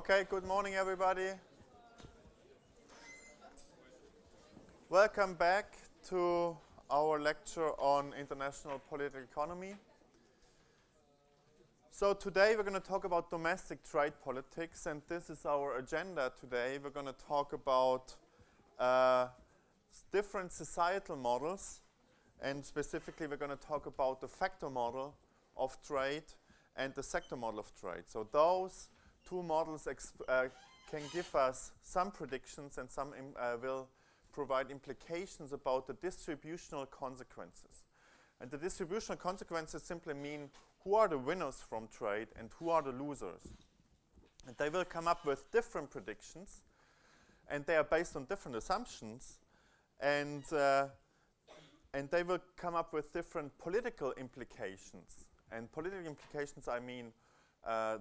Okay, good morning everybody. Welcome back to our lecture on international political economy. So today we're going to talk about domestic trade politics, and this is our agenda today. We're going to talk about different societal models, and specifically we're going to talk about the factor model of trade and the sector model of trade. So those two models can give us some predictions, and some will provide implications about the distributional consequences. And the distributional consequences simply mean who are the winners from trade and who are the losers. And they will come up with different predictions, and they are based on different assumptions, and they will come up with different political implications. And political implications, I mean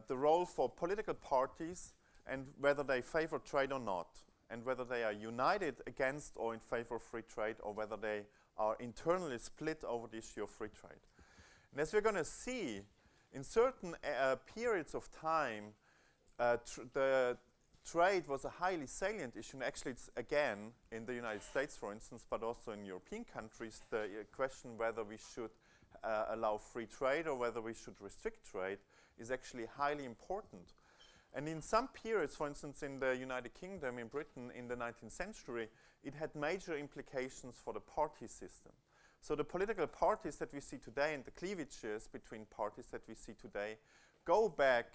the role for political parties and whether they favor trade or not, and whether they are united against or in favor of free trade, or whether they are internally split over the issue of free trade. And as we're going to see, in certain periods of time, the trade was a highly salient issue. And actually, it's again in the United States, for instance, but also in European countries, the question whether we should allow free trade or whether we should restrict trade is actually highly important. And in some periods, for instance, in the United Kingdom, in Britain, in the 19th century, it had major implications for the party system. So the political parties that we see today and the cleavages between parties that we see today go back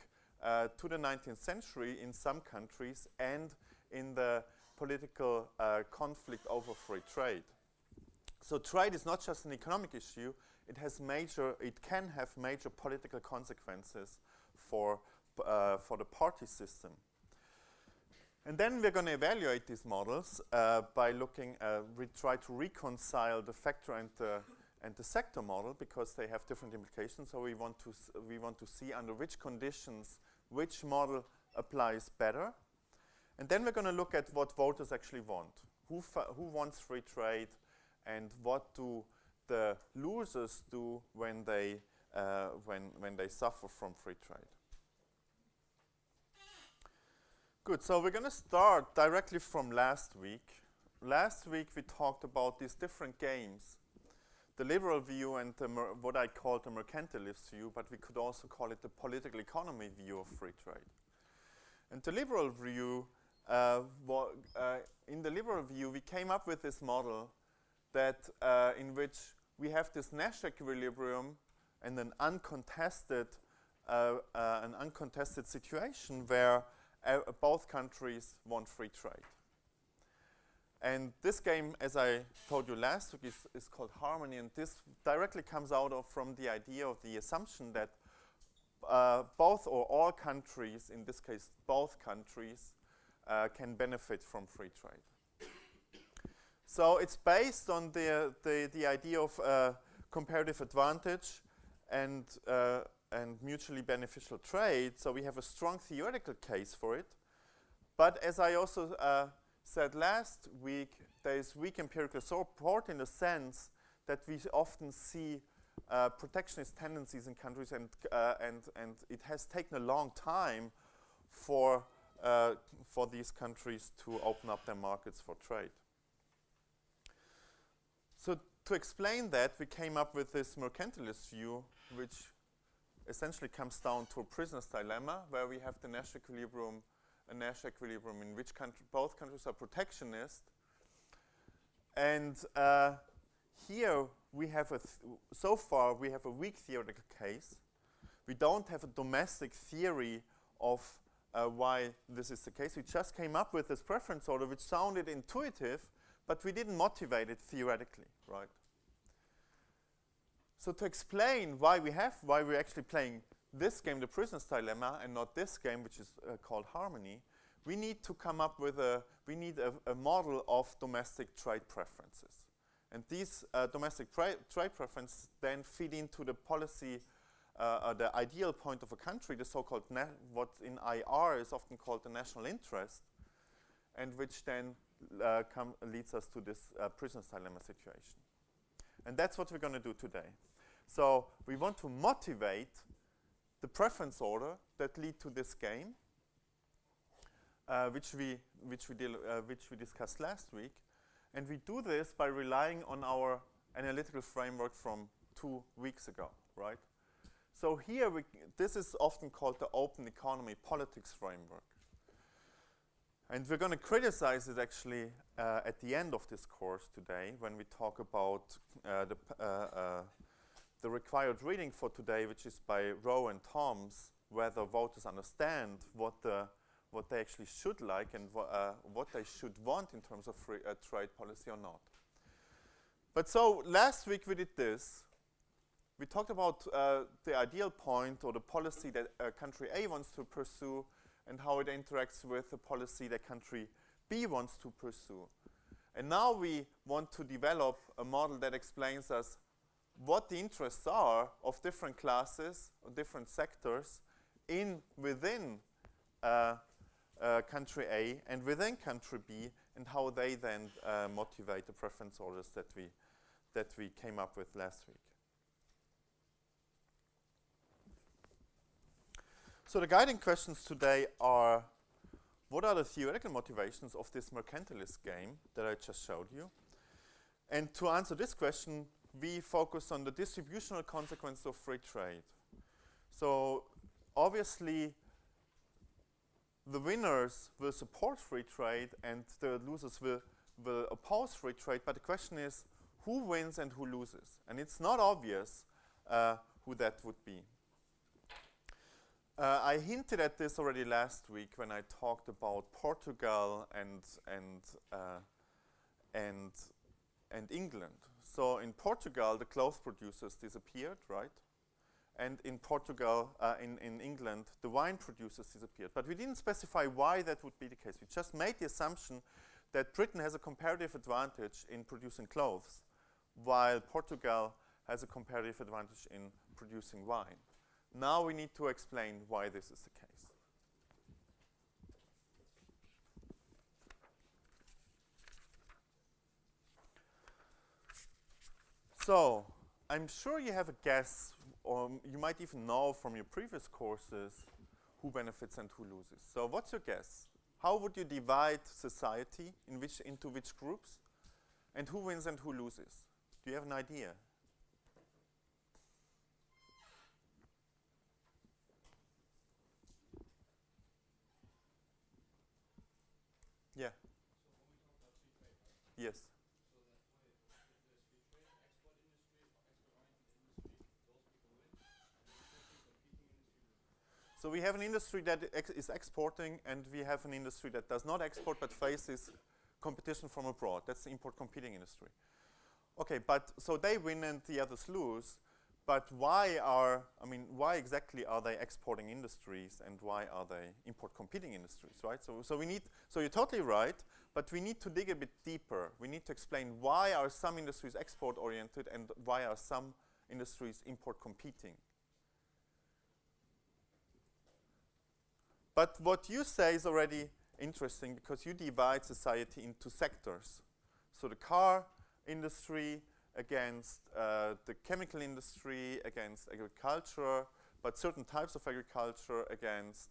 to the 19th century in some countries, and in the political conflict over free trade. So trade is not just an economic issue, it can have major political consequences for the party system. And then we're going to evaluate these models by looking, try to reconcile the factor and the sector model, because they have different implications. So we want to see under which conditions which model applies better. And then we're going to look at what voters actually want. Who wants free trade, and what do the losers do when they suffer from free trade. Good, so we're going to start directly from last week. Last week we talked about these different games, the liberal view and what I called the mercantilist view, but we could also call it the political economy view of free trade. And the liberal view, in the liberal view, we came up with this model that in which we have this national equilibrium and an uncontested situation where both countries want free trade. And this game, as I told you last week, is called harmony, and this directly comes out from the idea of the assumption that both or all countries, in this case both countries, can benefit from free trade. So it's based on the idea of comparative advantage and mutually beneficial trade. So we have a strong theoretical case for it. But as I also said last week, there is weak empirical support in the sense that we often see protectionist tendencies in countries, and it has taken a long time for these countries to open up their markets for trade. So to explain that, we came up with this mercantilist view, which essentially comes down to a prisoner's dilemma, where we have the national equilibrium, a national equilibrium in which both countries are protectionist. And here we have so far we have a weak theoretical case. We don't have a domestic theory of why this is the case. We just came up with this preference order, which sounded intuitive, but we didn't motivate it theoretically, right? So to explain why we're actually playing this game, the prisoner's dilemma, and not this game, which is called harmony, we need to come up with a model of domestic trade preferences. And these domestic trade preferences then feed into the policy, the ideal point of a country, the so-called, what in IR is often called the national interest, and which then leads us to this prisoner's dilemma situation. And that's what we're going to do today. So we want to motivate the preference order that lead to this game, which we discussed last week, and we do this by relying on our analytical framework from 2 weeks ago, right? So here, this is often called the open economy politics framework. And we're going to criticize it actually at the end of this course today when we talk about the required reading for today, which is by Rowe and Toms, whether voters understand what they actually should like and what they should want in terms of free trade policy or not. But so last week we did this. We talked about the ideal point or the policy that country A wants to pursue and how it interacts with the policy that country B wants to pursue. And now we want to develop a model that explains us what the interests are of different classes or different sectors within country A and within country B, and how they then motivate the preference orders that we came up with last week. So the guiding questions today are, what are the theoretical motivations of this mercantilist game that I just showed you? And to answer this question, we focus on the distributional consequences of free trade. So obviously, the winners will support free trade and the losers will oppose free trade, but the question is, who wins and who loses? And it's not obvious who that would be. I hinted at this already last week when I talked about Portugal and England. So in Portugal, the clothes producers disappeared, right? And in Portugal, in England, the wine producers disappeared. But we didn't specify why that would be the case. We just made the assumption that Britain has a comparative advantage in producing clothes, while Portugal has a comparative advantage in producing wine. Now we need to explain why this is the case. So, I'm sure you have a guess, or you might even know from your previous courses who benefits and who loses. So what's your guess? How would you divide society into which groups? And who wins and who loses? Do you have an idea? Yeah. So when we talk about free trade, right? Yes. So that way, if there's free trade, export industry or export-oriented industry, those people win, and competing industry loses. So we have an industry that is exporting, and we have an industry that does not export but faces competition from abroad. That's the import-competing industry. Okay, but so they win and the others lose. But why exactly are they exporting industries and why are they import-competing industries, right? So you're totally right, but we need to dig a bit deeper. We need to explain why are some industries export-oriented and why are some industries import-competing. But what you say is already interesting because you divide society into sectors. So the car industry against the chemical industry, against agriculture, but certain types of agriculture against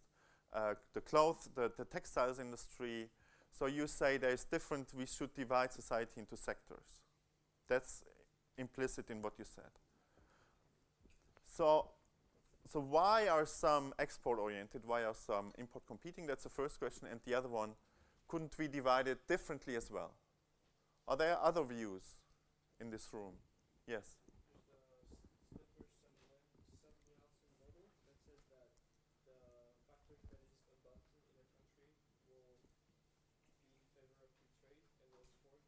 the textiles industry. So you say there's different, we should divide society into sectors. That's implicit in what you said. So why are some export-oriented? Why are some import-competing? That's the first question. And the other one, couldn't we divide it differently as well? Are there other views in this room? Yes? There's something else in the middle that says that the factors that is abundant in a country will be in favor of free trade and will export,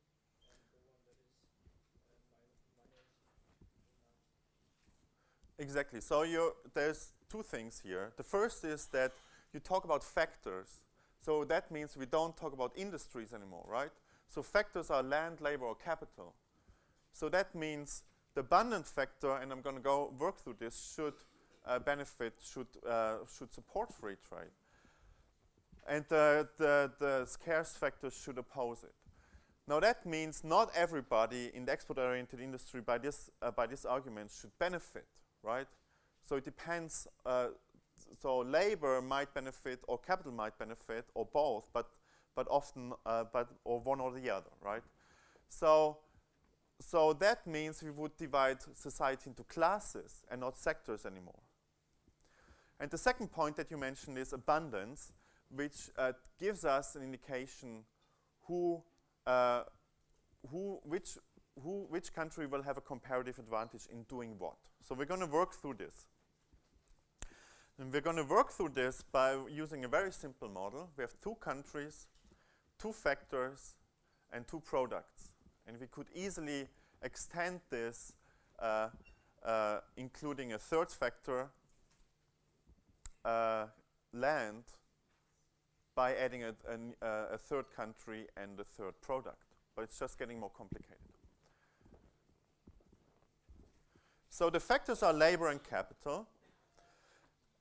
and the one that is minus will not. Exactly. So there's two things here. The first is that you talk about factors. So that means we don't talk about industries anymore, right? So factors are land, labor, or capital. So that means the abundant factor, and I'm going to go work through this, should support free trade. And the scarce factor should oppose it. Now that means not everybody in the export-oriented industry by this argument should benefit, right? So it depends. so labor might benefit, or capital might benefit, or both, but often, or one or the other, right? So that means we would divide society into classes and not sectors anymore. And the second point that you mentioned is abundance, which gives us an indication which country will have a comparative advantage in doing what. So we're going to work through this. And we're going to work through this by using a very simple model. We have 2 countries, 2 factors, and 2 products. And we could easily extend this, including a 3rd factor, land, by adding a 3rd country and a 3rd product. But it's just getting more complicated. So the factors are labor and capital.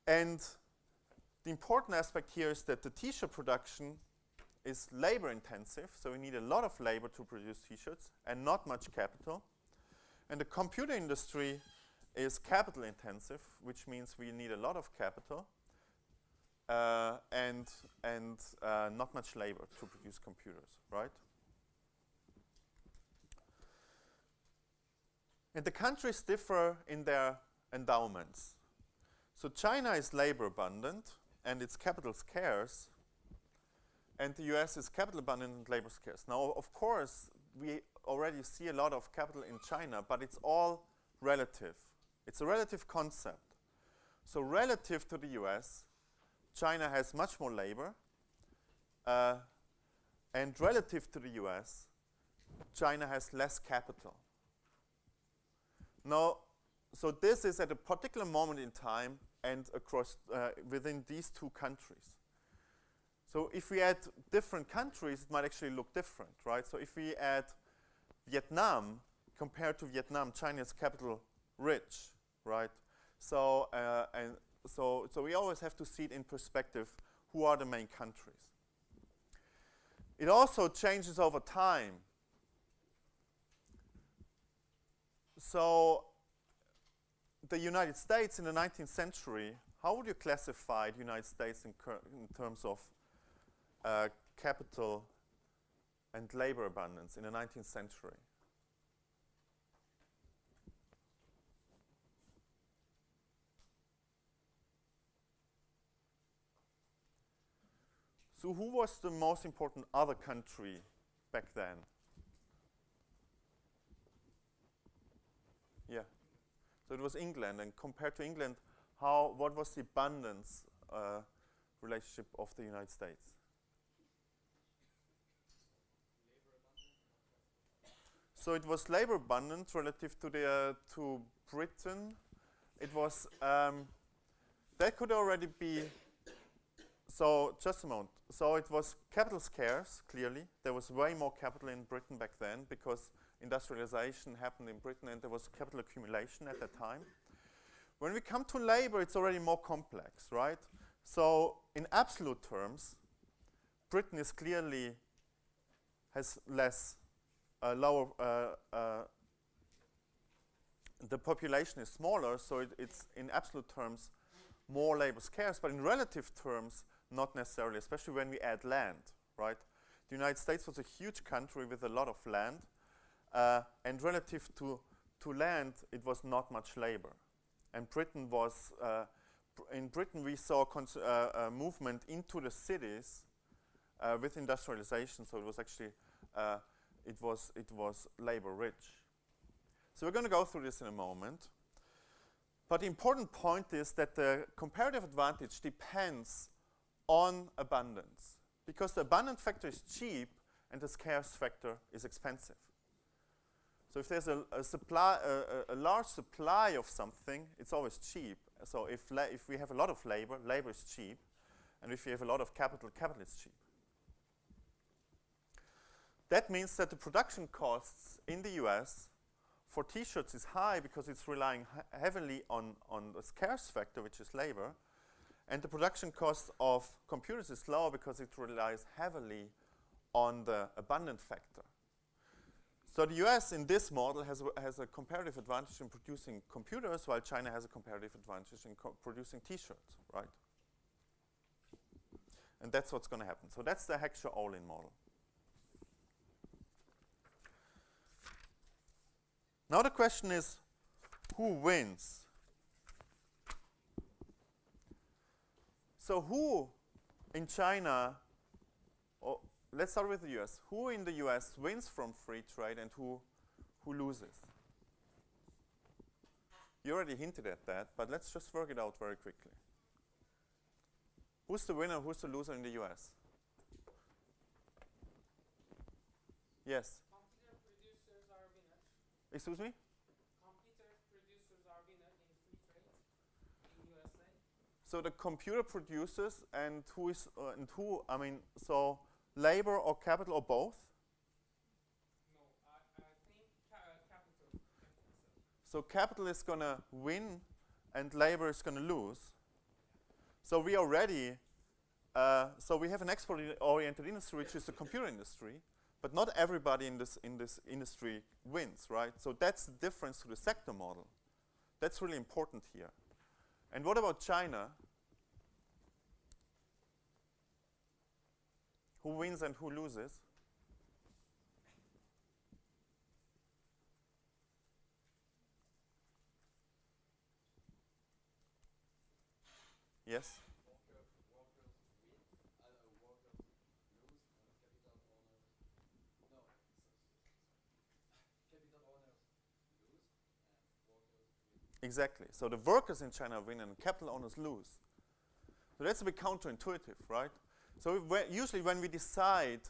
And the important aspect here is that the t-shirt production is labor intensive, so we need a lot of labor to produce t-shirts and not much capital. And the computer industry is capital intensive, which means we need a lot of capital and not much labor to produce computers, right? And the countries differ in their endowments. So China is labor abundant and it's capital scarce, and the US is capital abundant and labor scarce. Now, of course, we already see a lot of capital in China, but it's all relative. It's a relative concept. So relative to the US, China has much more labor, and relative to the US, China has less capital. Now, so this is at a particular moment in time and across within these 2 countries. So if we add different countries, it might actually look different, right? So if we add Vietnam, compared to Vietnam, China is capital rich, right? So so we always have to see it in perspective. Who are the main countries? It also changes over time. So the United States in the 19th century, how would you classify the United States in terms of capital and labor abundance in the 19th century? So who was the most important other country back then? Yeah. So it was England, and compared to England, what was the abundance relationship of the United States? So it was labor abundant relative to Britain. It was that could already be. So just a moment. So it was capital scarce. Clearly, there was way more capital in Britain back then because industrialization happened in Britain and there was capital accumulation at that time. When we come to labor, it's already more complex, right? So in absolute terms, Britain is clearly has less, lower, the population is smaller, so it's in absolute terms more labor scarce, but in relative terms, not necessarily, especially when we add land, right? The United States was a huge country with a lot of land, and relative to land, it was not much labor. And Britain was, in Britain we saw a movement into the cities with industrialization, so it was actually, it was labor rich. So we're going to go through this in a moment. But the important point is that the comparative advantage depends on abundance, because the abundant factor is cheap and the scarce factor is expensive. So if there's a large supply of something, it's always cheap. So if we have a lot of labor, labor is cheap, and if we have a lot of capital, capital is cheap. That means that the production costs in the US for t-shirts is high because it's relying heavily on the scarce factor, which is labor, and the production cost of computers is low because it relies heavily on the abundant factor. So the US in this model has a comparative advantage in producing computers, while China has a comparative advantage in producing T-shirts, right? And that's what's going to happen. So that's the Heckscher-Ohlin model. Now the question is, who wins? So who in China, or let's start with the US. Who in the US wins from free trade and who loses? You already hinted at that, but let's just work it out very quickly. Who's the winner, who's the loser in the US? Yes? Computer producers are winners. Excuse me? Computer producers are winners in free trade in USA. So the computer producers and I mean, so labor or capital or both? No, I think capital. So capital is going to win and labor is going to lose. So we already, so we have an export-oriented industry, which is the computer industry, but not everybody in this industry wins, right? So that's the difference to the sector model. That's really important here. And what about China? Who wins and who loses? Yes? Workers win, workers lose, capital owners, no, capital owners lose, and workers win. Exactly. So the workers in China win and capital owners lose. So that's a bit counterintuitive, right? So usually when we decide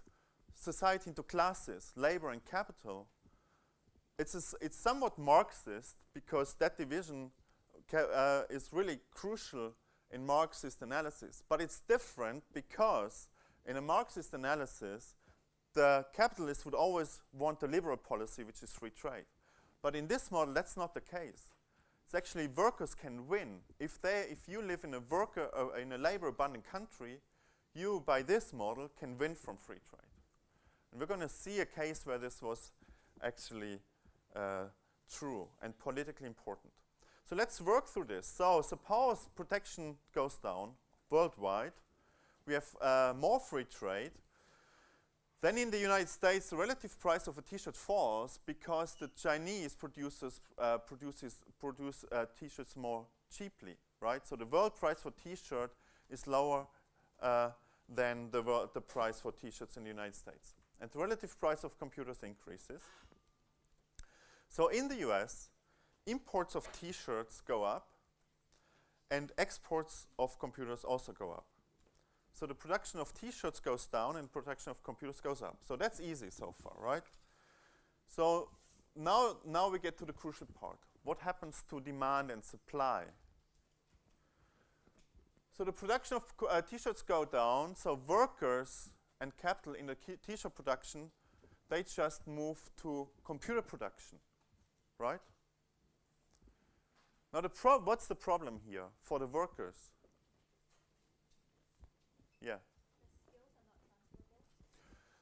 society into classes, labor and capital, it's somewhat Marxist because that division is really crucial in Marxist analysis. But it's different because in a Marxist analysis, the capitalists would always want a liberal policy, which is free trade. But in this model, that's not the case. It's actually workers can win. If you live in a labor-abundant country, you, by this model, can win from free trade. And we're going to see a case where this was actually true and politically important. So let's work through this. So suppose protection goes down worldwide. We have more free trade. Then in the United States, the relative price of a T-shirt falls because the Chinese produce T-shirts more cheaply, right? So the world price for T-shirt is lower than the price for T-shirts in the United States. And the relative price of computers increases. So in the US, imports of T-shirts go up, and exports of computers also go up. So the production of T-shirts goes down and production of computers goes up. So that's easy so far, right? So now we get to the crucial part. What happens to demand and supply? So the production of T-shirts go down, so workers and capital in the T-shirt production, they just move to computer production, right? Now what's the problem here for the workers? Yeah.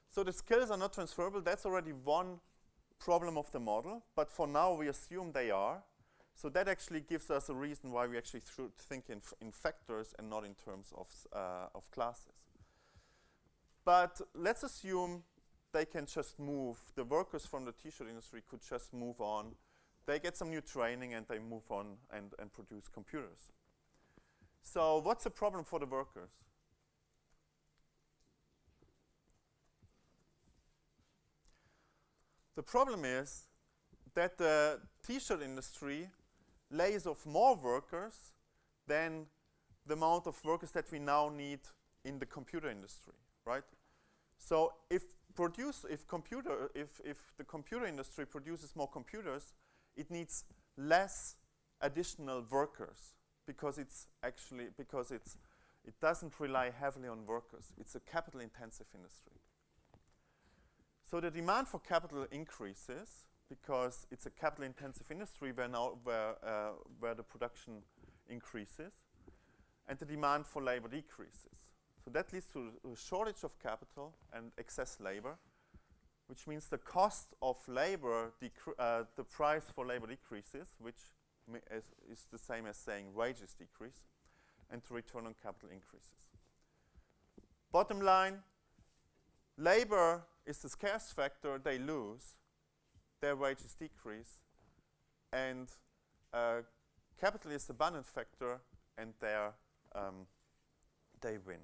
So the skills are not transferable. That's already one problem of the model, but for now we assume they are. So that actually gives us a reason why we actually should think in factors and not in terms of classes. But let's assume they can just move. The workers from the T-shirt industry could just move on. They get some new training and they move on and produce computers. So what's the problem for the workers? The problem is that the T-shirt industry lays off more workers than the amount of workers that we now need in the computer industry, right? So if the computer industry produces more computers, it needs less additional workers because it doesn't rely heavily on workers. It's a capital-intensive industry. So the demand for capital increases because it's a capital-intensive industry where the production increases, and the demand for labor decreases. So that leads to a shortage of capital and excess labor, which means the cost of labor, the price for labor decreases, which is the same as saying wages decrease, and the return on capital increases. Bottom line, labor is the scarce factor, they lose, their wages decrease, and capital is the abundant factor, and they win.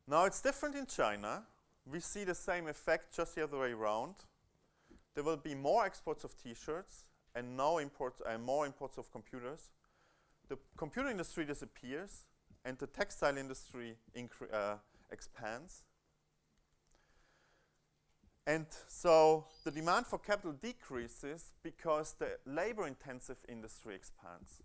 Now it's different in China. We see the same effect just the other way around. There will be more exports of t-shirts and more imports of computers. The computer industry disappears and the textile industry expands. And so the demand for capital decreases because the labor-intensive industry expands.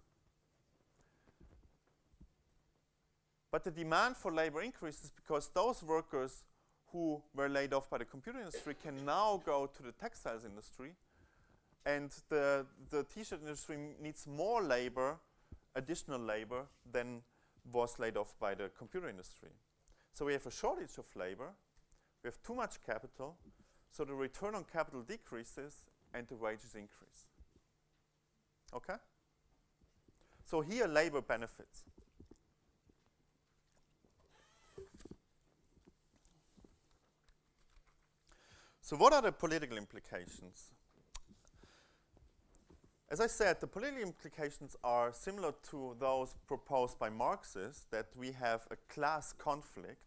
But the demand for labor increases because those workers who were laid off by the computer industry can now go to the textiles industry, and the t-shirt industry needs more labor, additional labor, than was laid off by the computer industry. So we have a shortage of labor, we have too much capital, so the return on capital decreases and the wages increase. Okay? So here labor benefits. So what are the political implications? As I said, the political implications are similar to those proposed by Marxists, that we have a class conflict.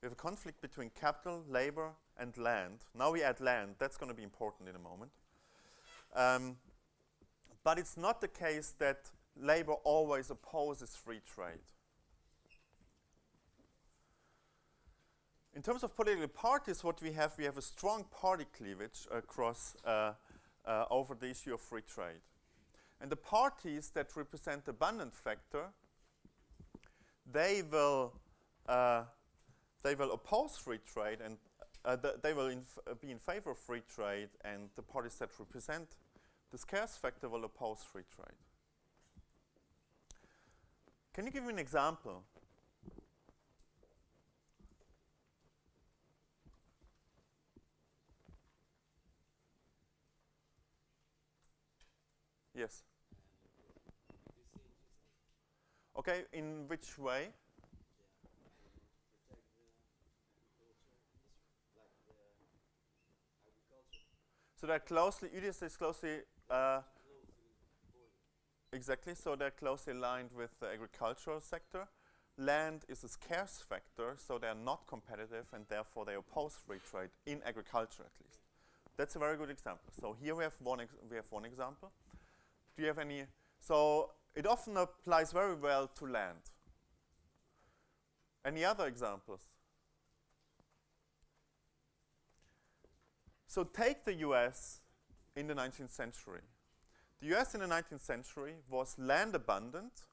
We have a conflict between capital, labor, and land. Now we add land. That's going to be important in a moment. But it's not the case that labor always opposes free trade. In terms of political parties, what we have a strong party cleavage across over the issue of free trade. And the parties that represent the abundant factor, they will oppose free trade, and they will be in favor of free trade, and the parties that represent the scarce factor will oppose free trade. Can you give me an example? Yes. Okay, in which way? So they're closely, UDS is closely, exactly, so they're closely aligned with the agricultural sector. Land is a scarce factor, so they're not competitive, and therefore they oppose free trade, in agriculture at least. That's a very good example. So here we have one example. Do you have any? So it often applies very well to land. Any other examples? So take the US in the 19th century. The US in the 19th century was land abundant,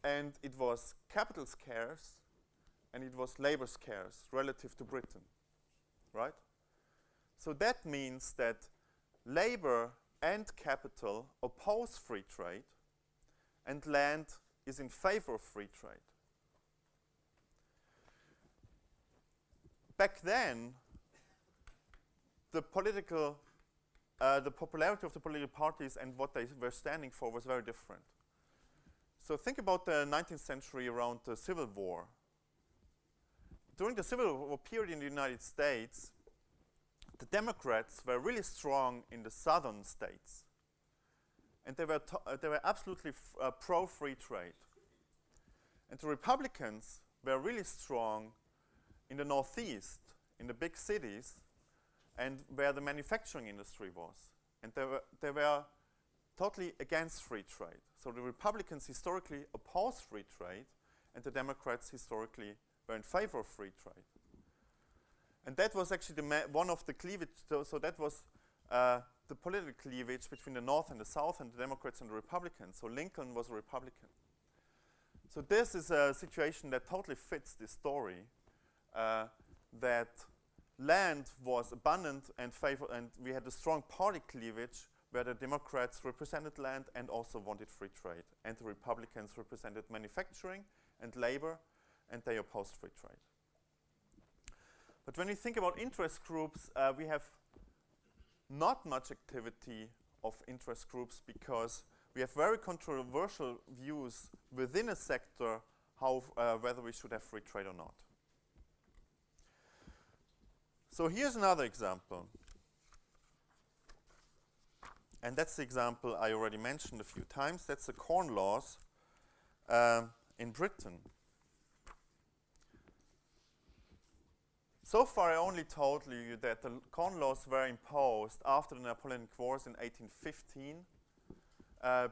and it was capital scarce, and it was labor scarce relative to Britain, right? So that means that labor and capital oppose free trade, and land is in favor of free trade. Back then, the popularity of the political parties and what they were standing for was very different. So think about the 19th century around the Civil War. During the Civil War period in the United States, the Democrats were really strong in the southern states, and they were absolutely pro-free trade. And the Republicans were really strong in the Northeast, in the big cities, and where the manufacturing industry was. And they were totally against free trade. So the Republicans historically opposed free trade, and the Democrats historically were in favor of free trade. And that was actually one of the cleavage, so that was the political cleavage between the North and the South, and the Democrats and the Republicans. So Lincoln was a Republican. So this is a situation that totally fits this story, that land was abundant and we had a strong party cleavage where the Democrats represented land and also wanted free trade, and the Republicans represented manufacturing and labor, and they opposed free trade. But when we think about interest groups, we have not much activity of interest groups because we have very controversial views within a sector how whether we should have free trade or not. So here's another example. And that's the example I already mentioned a few times. That's the Corn Laws in Britain. So far I only told you that the Corn Laws were imposed after the Napoleonic Wars in 1815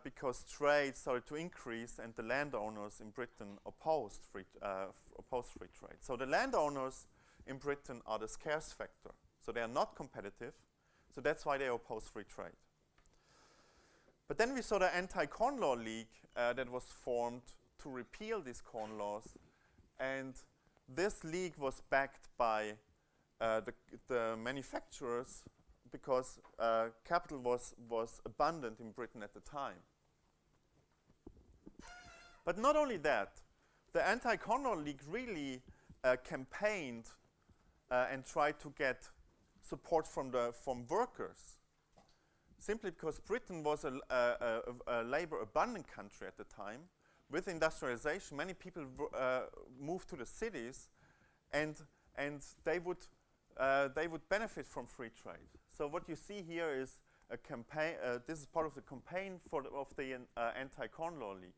because trade started to increase and the landowners in Britain opposed free trade. So the landowners in Britain are the scarce factor. So they are not competitive. So that's why they oppose free trade. But then we saw the Anti-Corn Law League that was formed to repeal these corn laws. And this league was backed by the manufacturers because capital was abundant in Britain at the time. But not only that, the Anti-Corn Law League really campaigned and tried to get support from workers, simply because Britain was a labor-abundant country at the time. With industrialization, many people moved to the cities, and they would benefit from free trade. So what you see here is a campaign. This is part of the campaign of the Anti-Corn Law League.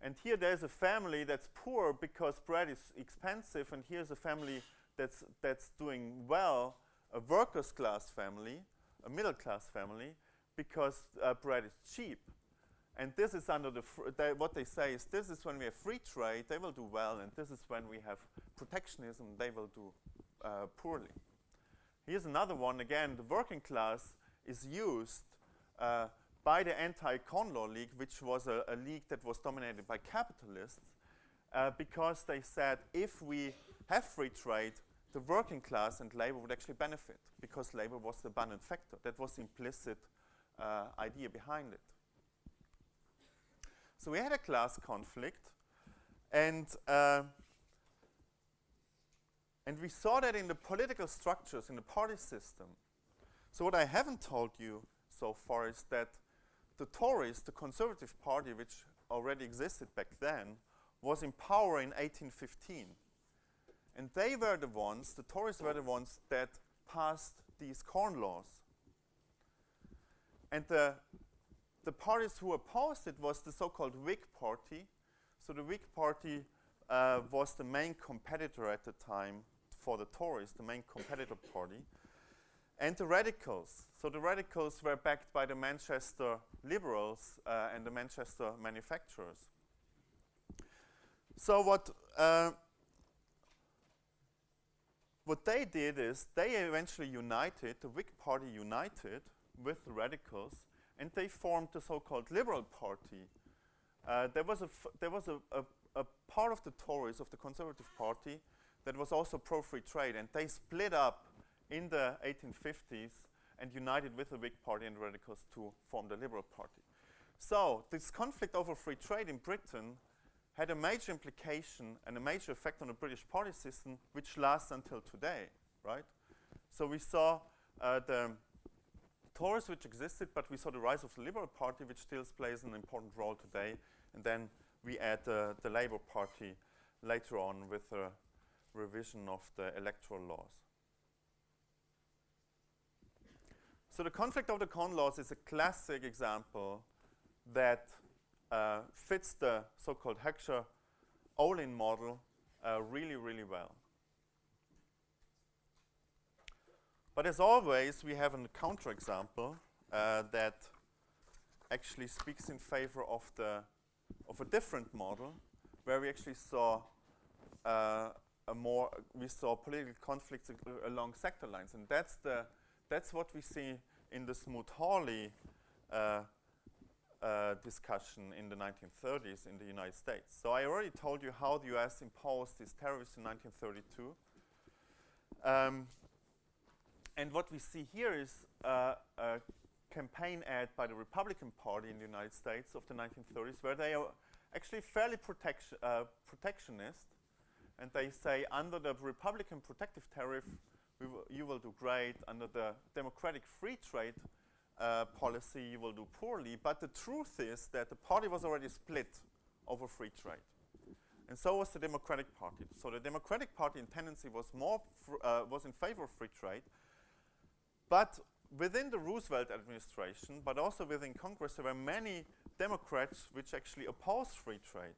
And here there's a family that's poor because bread is expensive, and here's a family that's doing well, a workers' class family, a middle class family, because bread is cheap. And this is under what they say is this is when we have free trade, they will do well, and this is when we have protectionism, they will do poorly. Here's another one. Again, the working class is used by the Anti-Corn Law League, which was a league that was dominated by capitalists, because they said if we have free trade, the working class and labor would actually benefit, because labor was the abundant factor. That was the implicit idea behind it. So we had a class conflict, and we saw that in the political structures, in the party system. So what I haven't told you so far is that the Tories, the Conservative Party, which already existed back then, was in power in 1815. And they were the ones, the Tories were the ones that passed these corn laws. And the parties who opposed it was the so-called Whig Party. So the Whig Party was the main competitor at the time for the Tories, the main competitor party. And the Radicals. So the Radicals were backed by the Manchester Liberals and the Manchester manufacturers. So what they did is they eventually united, the Whig Party united with the Radicals, and they formed the so-called Liberal Party. There was a part of the Tories, of the Conservative Party, that was also pro-free trade, and they split up in the 1850s and united with the Whig Party and the Radicals to form the Liberal Party. So this conflict over free trade in Britain had a major implication and a major effect on the British party system, which lasts until today, right? So we saw the Tories, which existed, but we saw the rise of the Liberal Party, which still plays an important role today. And then we add the Labour Party later on with a revision of the electoral laws. So the conflict of the corn laws is a classic example that fits the so-called Heckscher-Ohlin model really, really well. But as always, we have a counterexample that actually speaks in favor of a different model, where we actually saw we saw political conflicts along sector lines, and that's what we see in the Smoot-Hawley discussion in the 1930s in the United States. So I already told you how the US imposed these tariffs in 1932. And what we see here is a campaign ad by the Republican Party in the United States of the 1930s, where they are actually fairly protectionist. and they say under the Republican protective tariff, you will do great. Under the Democratic free trade policy, you will do poorly. But the truth is that the party was already split over free trade. And so was the Democratic Party. So the Democratic Party in tendency was was in favor of free trade. But within the Roosevelt administration, but also within Congress, there were many Democrats which actually opposed free trade.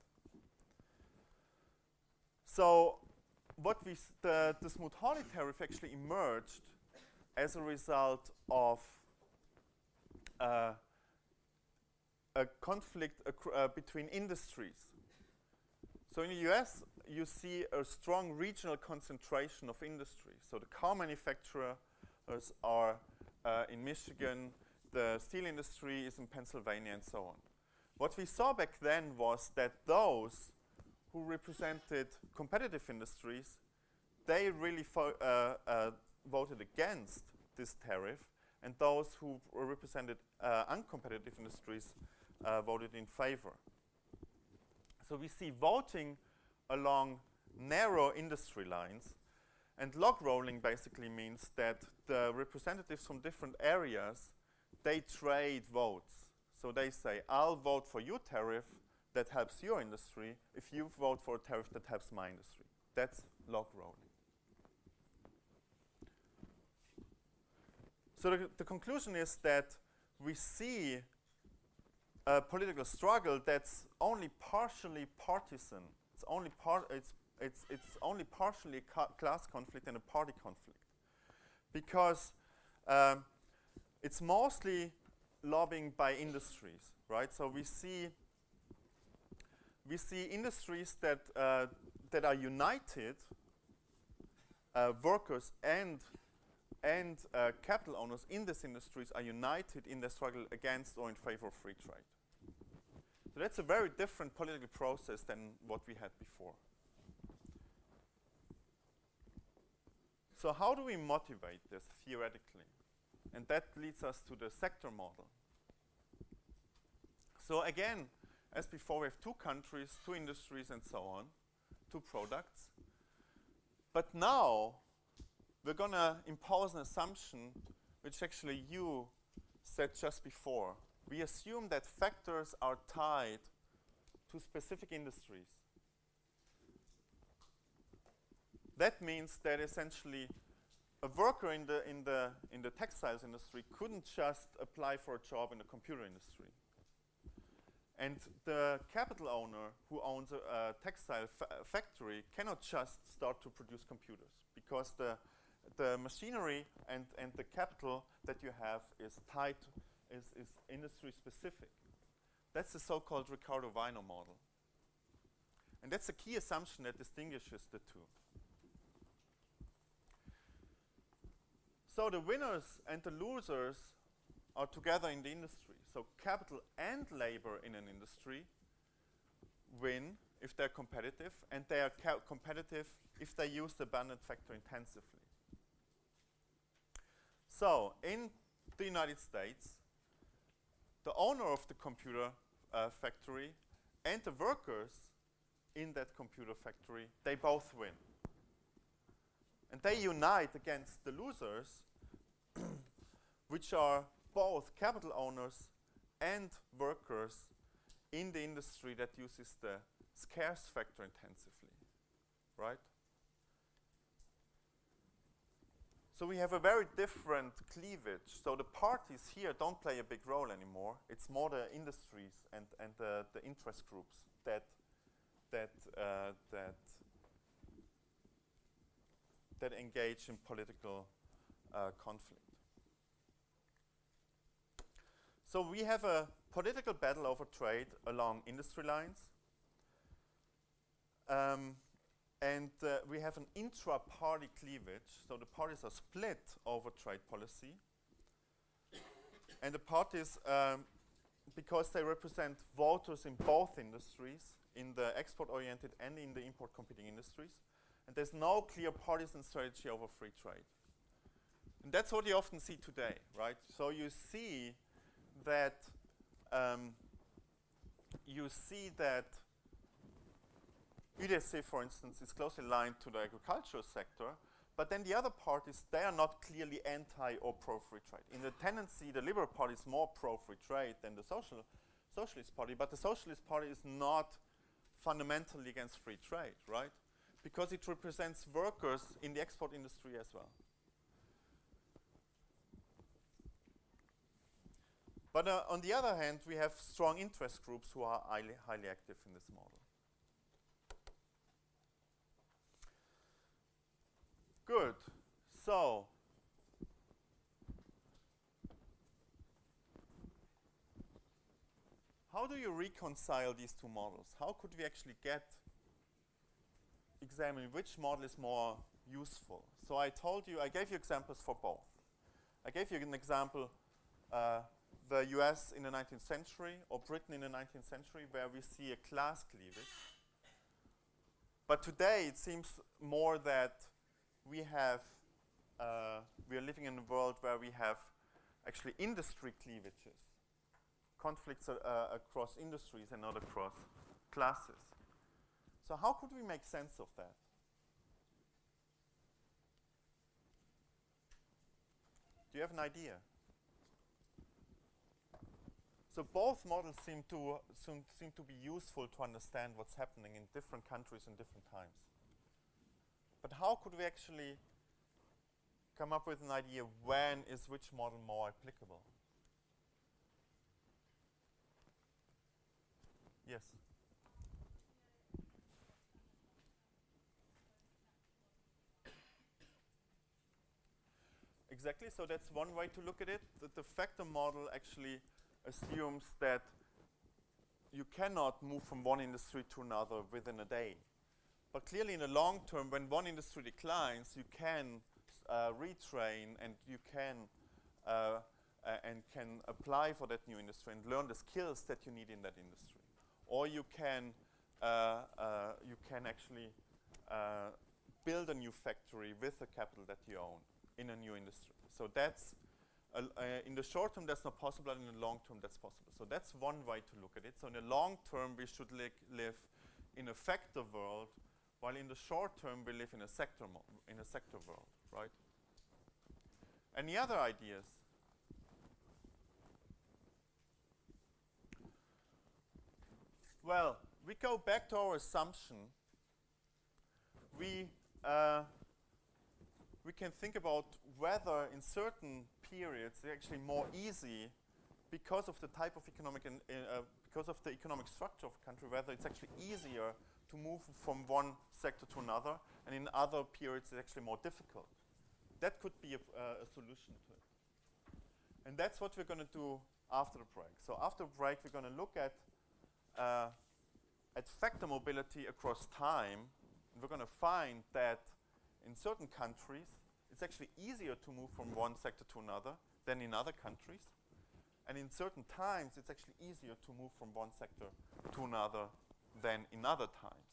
So what the Smoot-Hawley tariff actually emerged as a result of a conflict between industries. So in the US, you see a strong regional concentration of industry. So the car manufacturers are in Michigan, the steel industry is in Pennsylvania, and so on. What we saw back then was that those who represented competitive industries, they really voted against this tariff, and those who represented uncompetitive industries voted in favor. So we see voting along narrow industry lines, and log rolling basically means that the representatives from different areas, they trade votes. So they say, I'll vote for your tariff that helps your industry if you vote for a tariff that helps my industry. That's log rolling. So the conclusion is that we see a political struggle that's only partially partisan. It's only only partially a class conflict and a party conflict, because it's mostly lobbying by industries, right? So we see industries that that are united, workers and capital owners in these industries are united in their struggle against or in favor of free trade. So that's a very different political process than what we had before. So how do we motivate this theoretically? And that leads us to the sector model. So again, as before, we have two countries, two industries, and so on, two products. But now, we're going to impose an assumption which actually you said just before. We assume that factors are tied to specific industries. That means that essentially a worker in the textiles industry couldn't just apply for a job in the computer industry. And the capital owner who owns a textile factory cannot just start to produce computers, because the machinery and the capital that you have is tied, is industry specific. That's the so-called Ricardo-Weiner model. And that's a key assumption that distinguishes the two. So the winners and the losers are together in the industry. So capital and labor in an industry win if they're competitive, and they are competitive if they use the abundant factor intensively. So in the United States, the owner of the computer factory and the workers in that computer factory, they both win. And they unite against the losers, which are both capital owners and workers in the industry that uses the scarce factor intensively, right? So we have a very different cleavage. So the parties here don't play a big role anymore. It's more the industries and the interest groups that engage in political conflict. So we have a political battle over trade along industry lines. And we have an intra-party cleavage. So the parties are split over trade policy. And the parties, because they represent voters in both industries, in the export-oriented and in the import-competing industries, and there's no clear partisan strategy over free trade. And that's what you often see today, right? So you see that UDSC, for instance, is closely aligned to the agricultural sector, but then the other parties, they are not clearly anti or pro-free trade. In the tendency, the Liberal Party is more pro-free trade than the Socialist Party, but the Socialist Party is not fundamentally against free trade, right? Because it represents workers in the export industry as well. But on the other hand, we have strong interest groups who are highly active in this model. Good. So, how do you reconcile these two models? How could we actually examine which model is more useful? So I gave you examples for both. I gave you an example, the US in the 19th century or Britain in the 19th century, where we see a class cleavage. But today it seems more that we are living in a world where we have actually industry cleavages, conflicts across industries and not across classes. So how could we make sense of that? Do you have an idea? So both models seem to be useful to understand what's happening in different countries in different times. But how could we actually come up with an idea when is which model more applicable? Yes? Exactly, so that's one way to look at it. That the factor model actually assumes that you cannot move from one industry to another within a day. But clearly in the long term, when one industry declines, you can retrain and you can apply for that new industry and learn the skills that you need in that industry. Or you can actually build a new factory with the capital that you own in a new industry. So that's, in the short term that's not possible, and in the long term that's possible. So that's one way to look at it. So in the long term we should live in a factor world, while in the short term we live in a sector world, right? Any other ideas? Well, we go back to our assumption. We can think about whether in certain periods it's actually more easy, because of the type of economic and because of the economic structure of a country, whether it's actually easier to move from one sector to another, and in other periods it's actually more difficult. That could be a solution to it. And that's what we're going to do after the break. So after the break we're going to look at factor mobility across time. And we're going to find that in certain countries it's actually easier to move from one sector to another than in other countries. And in certain times it's actually easier to move from one sector to another than in other times.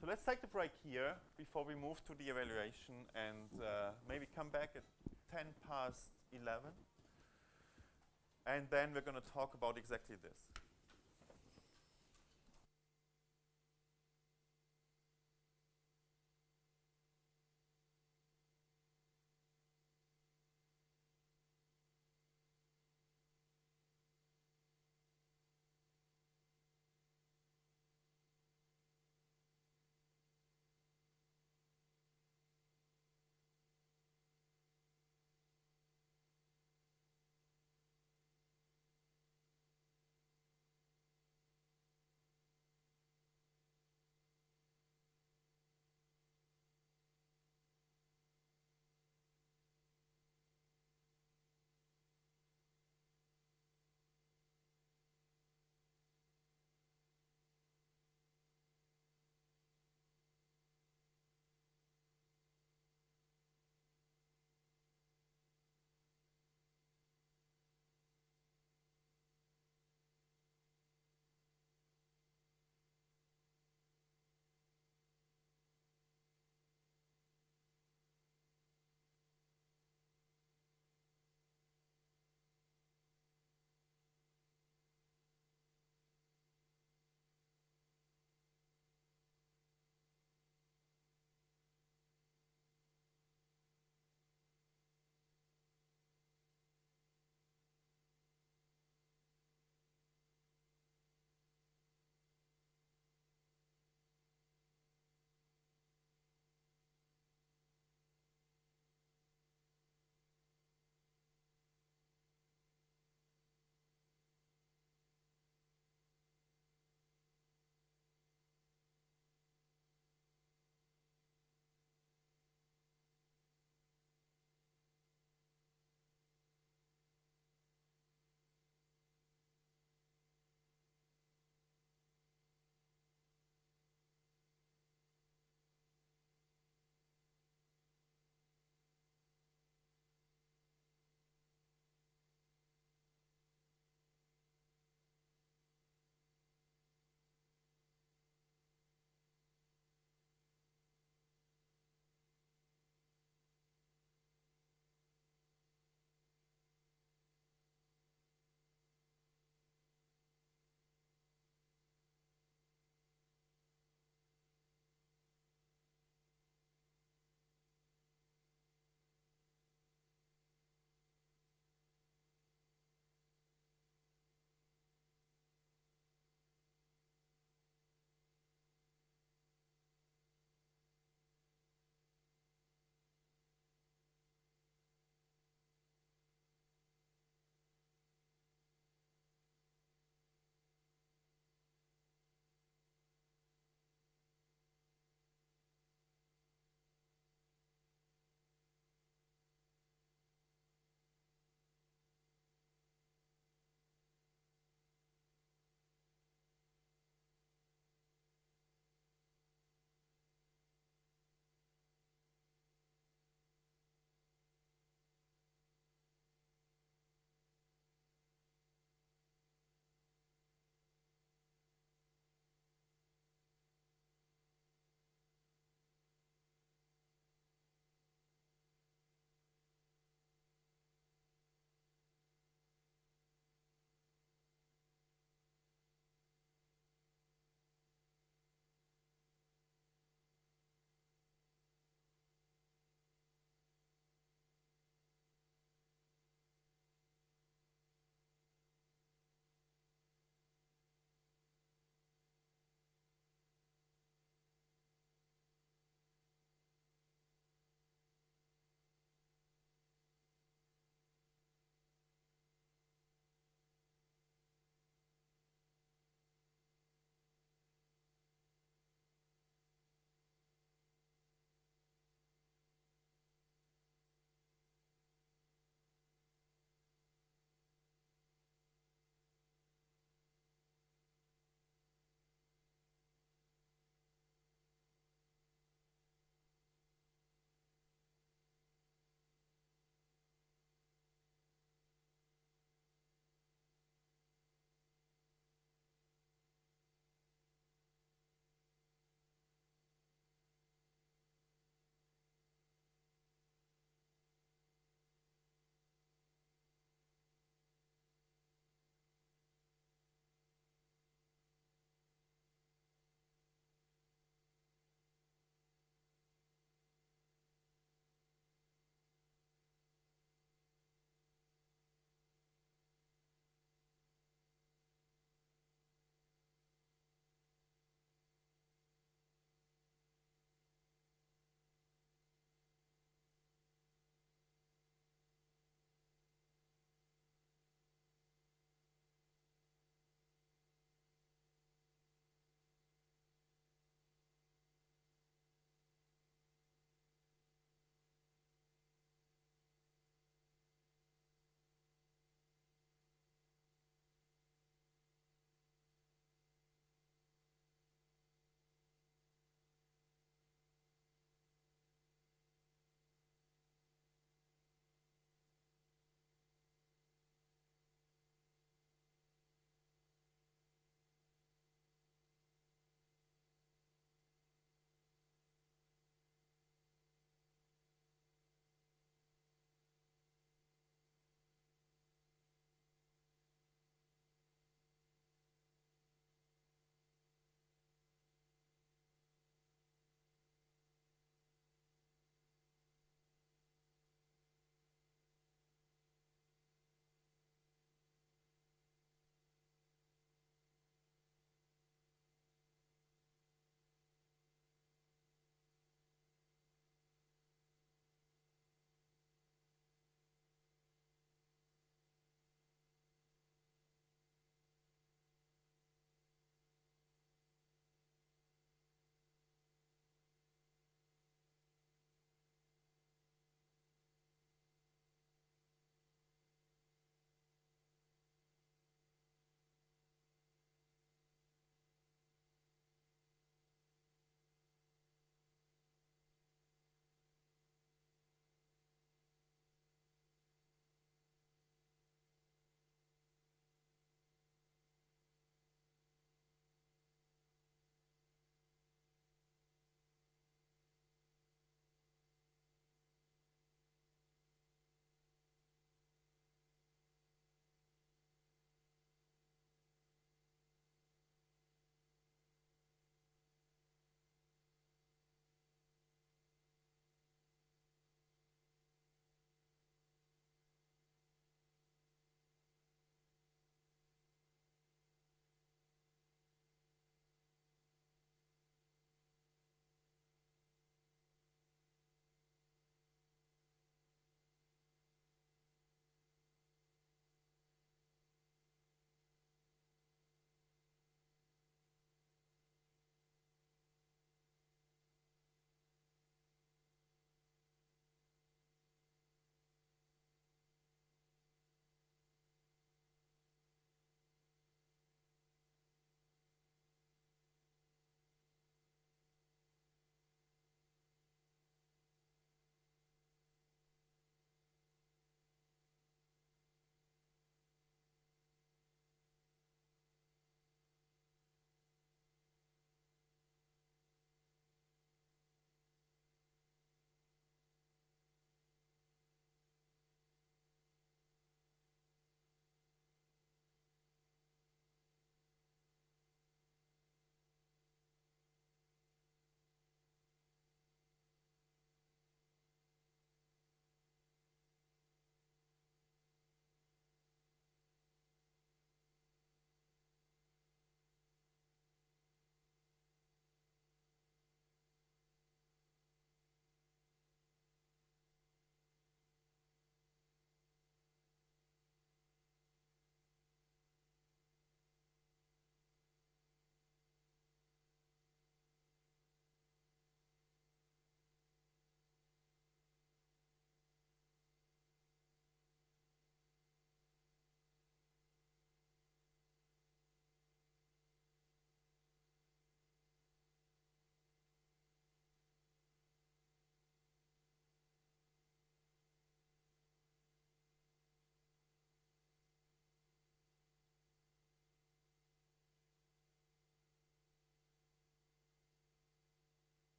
So let's take the break here before we move to the evaluation, and maybe come back at 11:10. And then we're going to talk about exactly this.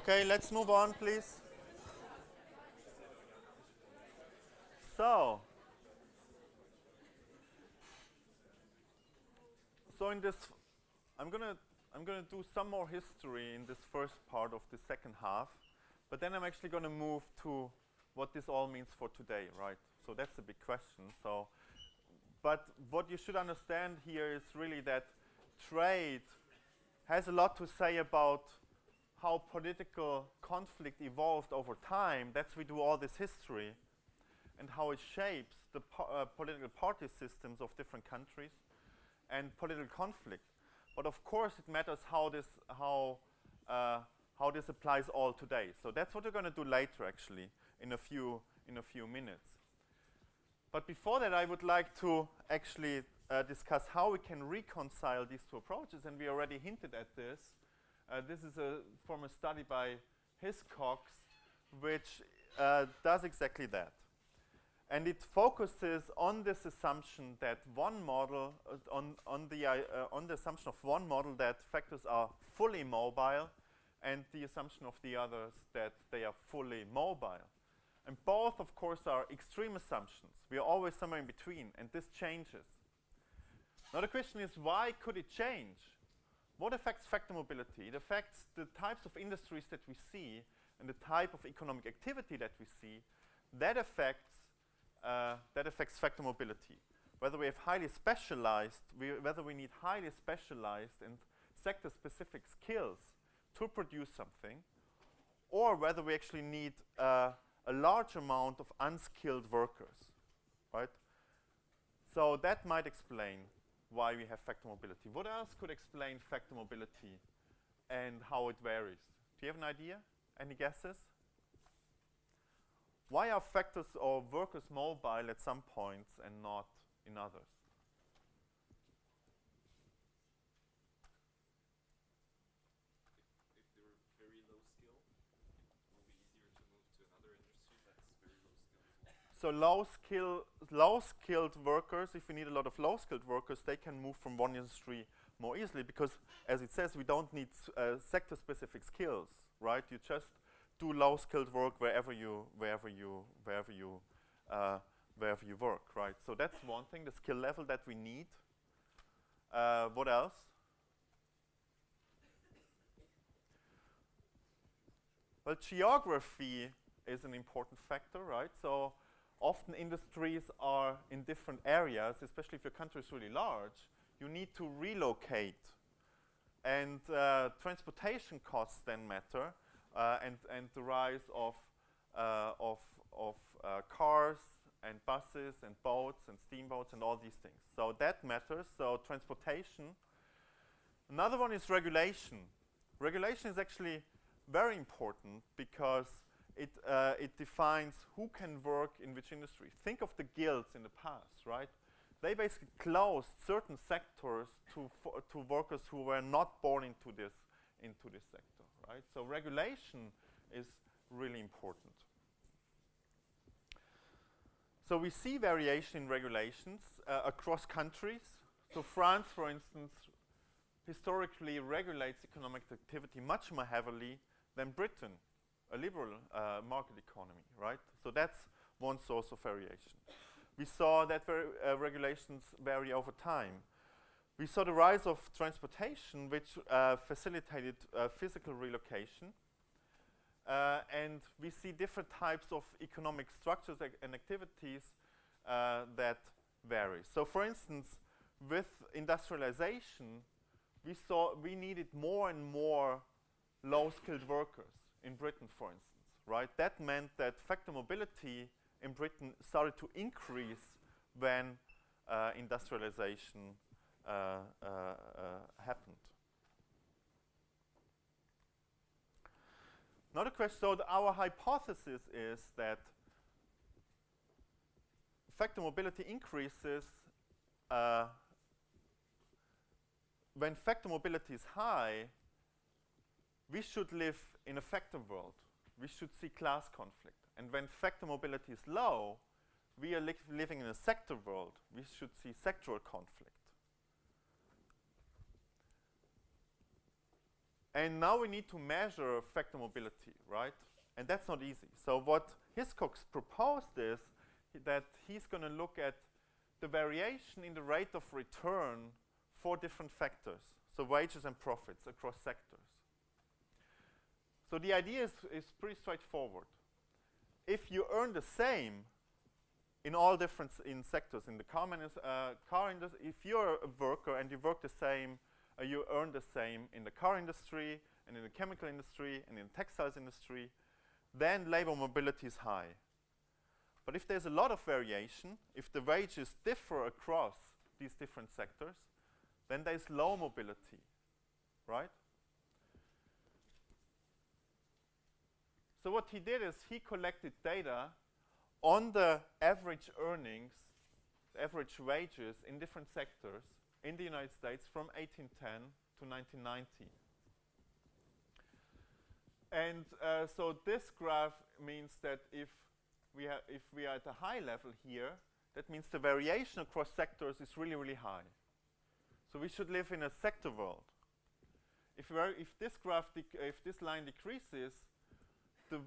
Okay, let's move on, please. So, in this, I'm gonna do some more history in this first part of the second half, but then I'm actually gonna move to what this all means for today, right? So that's a big question. So, but what you should understand here is really that trade has a lot to say about how political conflict evolved over time. That's we do all this history, and how it shapes the political party systems of different countries and political conflict. But of course, it matters how this applies all today. So that's what we're going to do later, actually, in a few minutes. But before that, I would like to actually discuss how we can reconcile these two approaches, and we already hinted at this. This is from a study by Heckscher-Ohlin, which does exactly that. And it focuses on this assumption that one model, on the assumption of one model that factors are fully mobile, and the assumption of the others that they are fully mobile. And both, of course, are extreme assumptions. We are always somewhere in between, and this changes. Now the question is, why could it change? What affects factor mobility? It affects the types of industries that we see and the type of economic activity that we see. That affects factor mobility. Whether we have highly specialized, whether we need highly specialized and sector-specific skills to produce something, or whether we actually need a large amount of unskilled workers, right? So that might explain why we have factor mobility. What else could explain factor mobility and how it varies? Do you have an idea? Any guesses? Why are factors or workers mobile at some points and not in others? If they're very low skill, it will be easier to move to another industry that's very low skill as well. So low-skilled workers, if we need a lot of low-skilled workers, they can move from one industry more easily because, as it says, we don't need sector-specific skills, right? You just do low-skilled work wherever you work, right? So that's one thing, the skill level that we need. What else? Well, geography is an important factor, right? So often industries are in different areas, especially if your country is really large. You need to relocate, and transportation costs then matter, and the rise of cars and buses and boats and steamboats and all these things. So that matters. So transportation. Another one is regulation. Regulation is actually very important because it defines who can work in which industry. Think of the guilds in the past, right? They basically closed certain sectors to workers who were not born into this sector, right? So regulation is really important. So we see variation in regulations across countries. So France, for instance, historically regulates economic activity much more heavily than Britain, a liberal market economy, right? So that's one source of variation. We saw that regulations vary over time. We saw the rise of transportation, which facilitated physical relocation. And we see different types of economic structures and activities that vary. So for instance, with industrialization, we needed more and more low-skilled workers in Britain, for instance, right? That meant that factor mobility in Britain started to increase when industrialization happened. Another question, so our hypothesis is that factor mobility increases when factor mobility is high. We should live in a factor world. We should see class conflict. And when factor mobility is low, we are living in a sector world. We should see sectoral conflict. And now we need to measure factor mobility, right? And that's not easy. So what Heckscher proposed is that he's going to look at the variation in the rate of return for different factors, so wages and profits across sectors. So the idea is pretty straightforward. If you earn the same in all different sectors, in the car industry, if you're a worker and you work the same, you earn the same in the car industry and in the chemical industry and in the textiles industry, then labor mobility is high. But if there's a lot of variation, if the wages differ across these different sectors, then there's low mobility, right? So what he did is he collected data on the average earnings, the average wages in different sectors in the United States from 1810 to 1990. And so this graph means that if we are at a high level here, that means the variation across sectors is really, really high. So we should live in a sector world. If this line decreases, the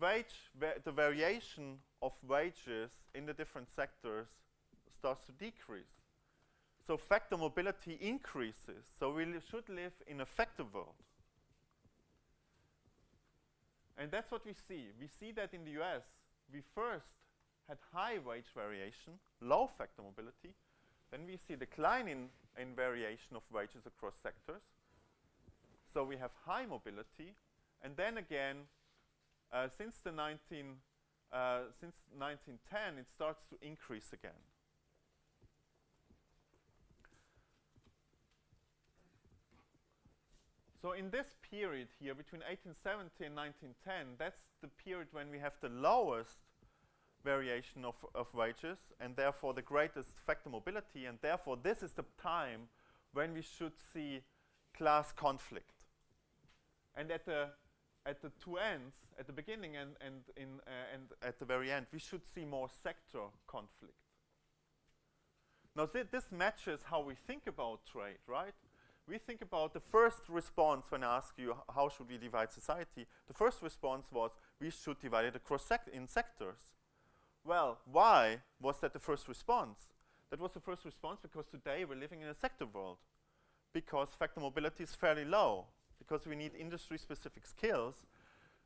variation of wages in the different sectors starts to decrease. So factor mobility increases. So we should live in a factor world. And that's what we see. We see that in the US, we first had high wage variation, low factor mobility. Then we see decline in variation of wages across sectors. So we have high mobility. And then again, since 1910, it starts to increase again. So in this period here, between 1870 and 1910, that's the period when we have the lowest variation of wages, and therefore the greatest factor mobility, and therefore this is the time when we should see class conflict. And at the two ends, at the beginning and at the very end, we should see more sector conflict. Now this matches how we think about trade, right? We think about the first response when I ask you how should we divide society. The first response was we should divide it across in sectors. Well, why was that the first response? That was the first response because today we're living in a sector world. Because factor mobility is fairly low. Because we need industry-specific skills,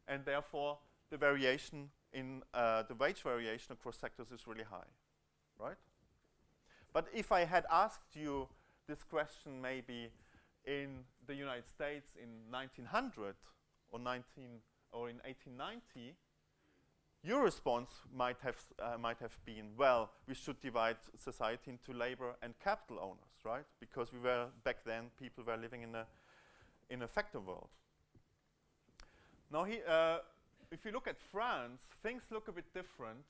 and therefore the variation in the wage variation across sectors is really high, right? But if I had asked you this question maybe in the United States in 1900 or in 1890, your response might have been, well, we should divide society into labor and capital owners, right? Because we were back then, people were living in a factor world. Now, if you look at France, things look a bit different.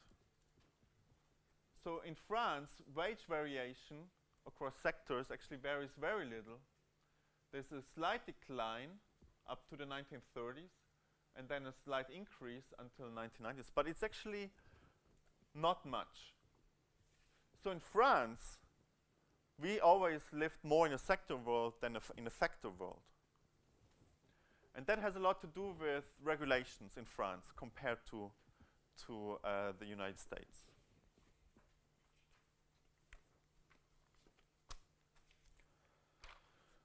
So in France, wage variation across sectors actually varies very little. There's a slight decline up to the 1930s, and then a slight increase until 1990s. But it's actually not much. So in France, we always lived more in a sector world than in a factor world. And that has a lot to do with regulations in France compared to the United States.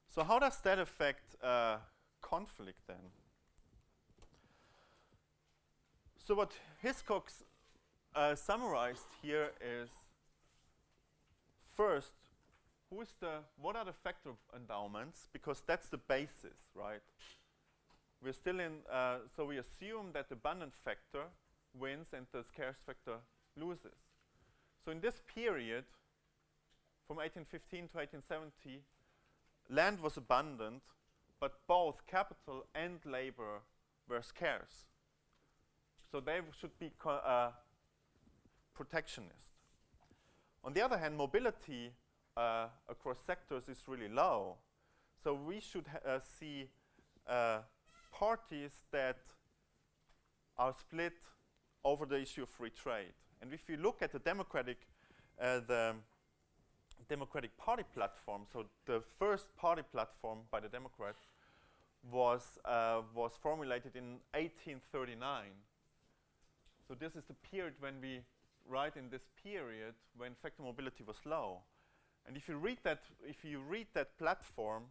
So how does that affect conflict then? So what Heckscher summarized here is, first, what are the factor endowments? Because that's the basis, right? We're still in, so we assume that the abundant factor wins and the scarce factor loses. So in this period, from 1815 to 1870, land was abundant, but both capital and labor were scarce. So they should be protectionist. On the other hand, mobility across sectors is really low. So we should see parties that are split over the issue of free trade. And if you look at the Democratic Party platform, so the first party platform by the Democrats, was formulated in 1839. So this is the period when we write in this period when factor mobility was low. And if you read that platform,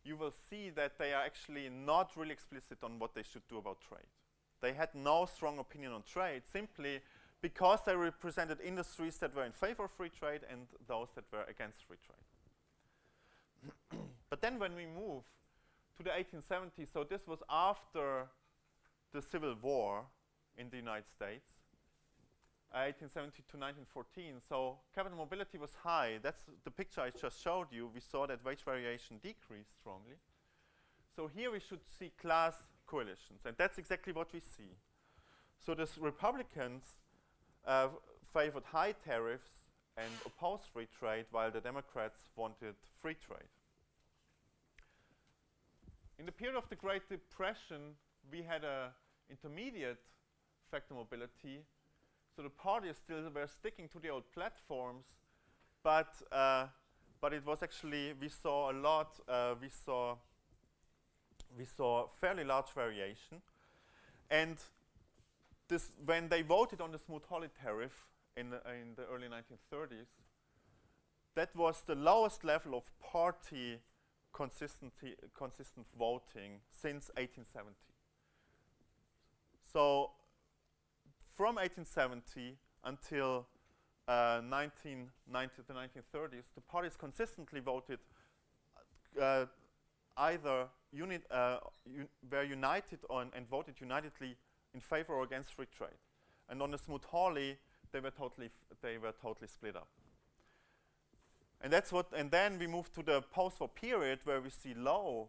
you will see that they are actually not really explicit on what they should do about trade. They had no strong opinion on trade, simply because they represented industries that were in favor of free trade and those that were against free trade. But then when we move to the 1870s, so this was after the Civil War in the United States, 1870 to 1914, so capital mobility was high. That's the picture I just showed you. We saw that wage variation decreased strongly. So here we should see class coalitions, and that's exactly what we see. So the Republicans favored high tariffs and opposed free trade, while the Democrats wanted free trade. In the period of the Great Depression, we had an intermediate factor mobility. So the parties still were sticking to the old platforms, but it was actually, we saw a lot, we saw fairly large variation. And this, when they voted on the Smoot-Hawley tariff in the early 1930s, that was the lowest level of party consistent voting since 1870. So from 1870 until 1990 to the 1930s, the parties consistently voted either were united on and voted unitedly in favor or against free trade. And on the Smoot-Hawley, they were totally split up. And that's what. And then we move to the post-war period where we see low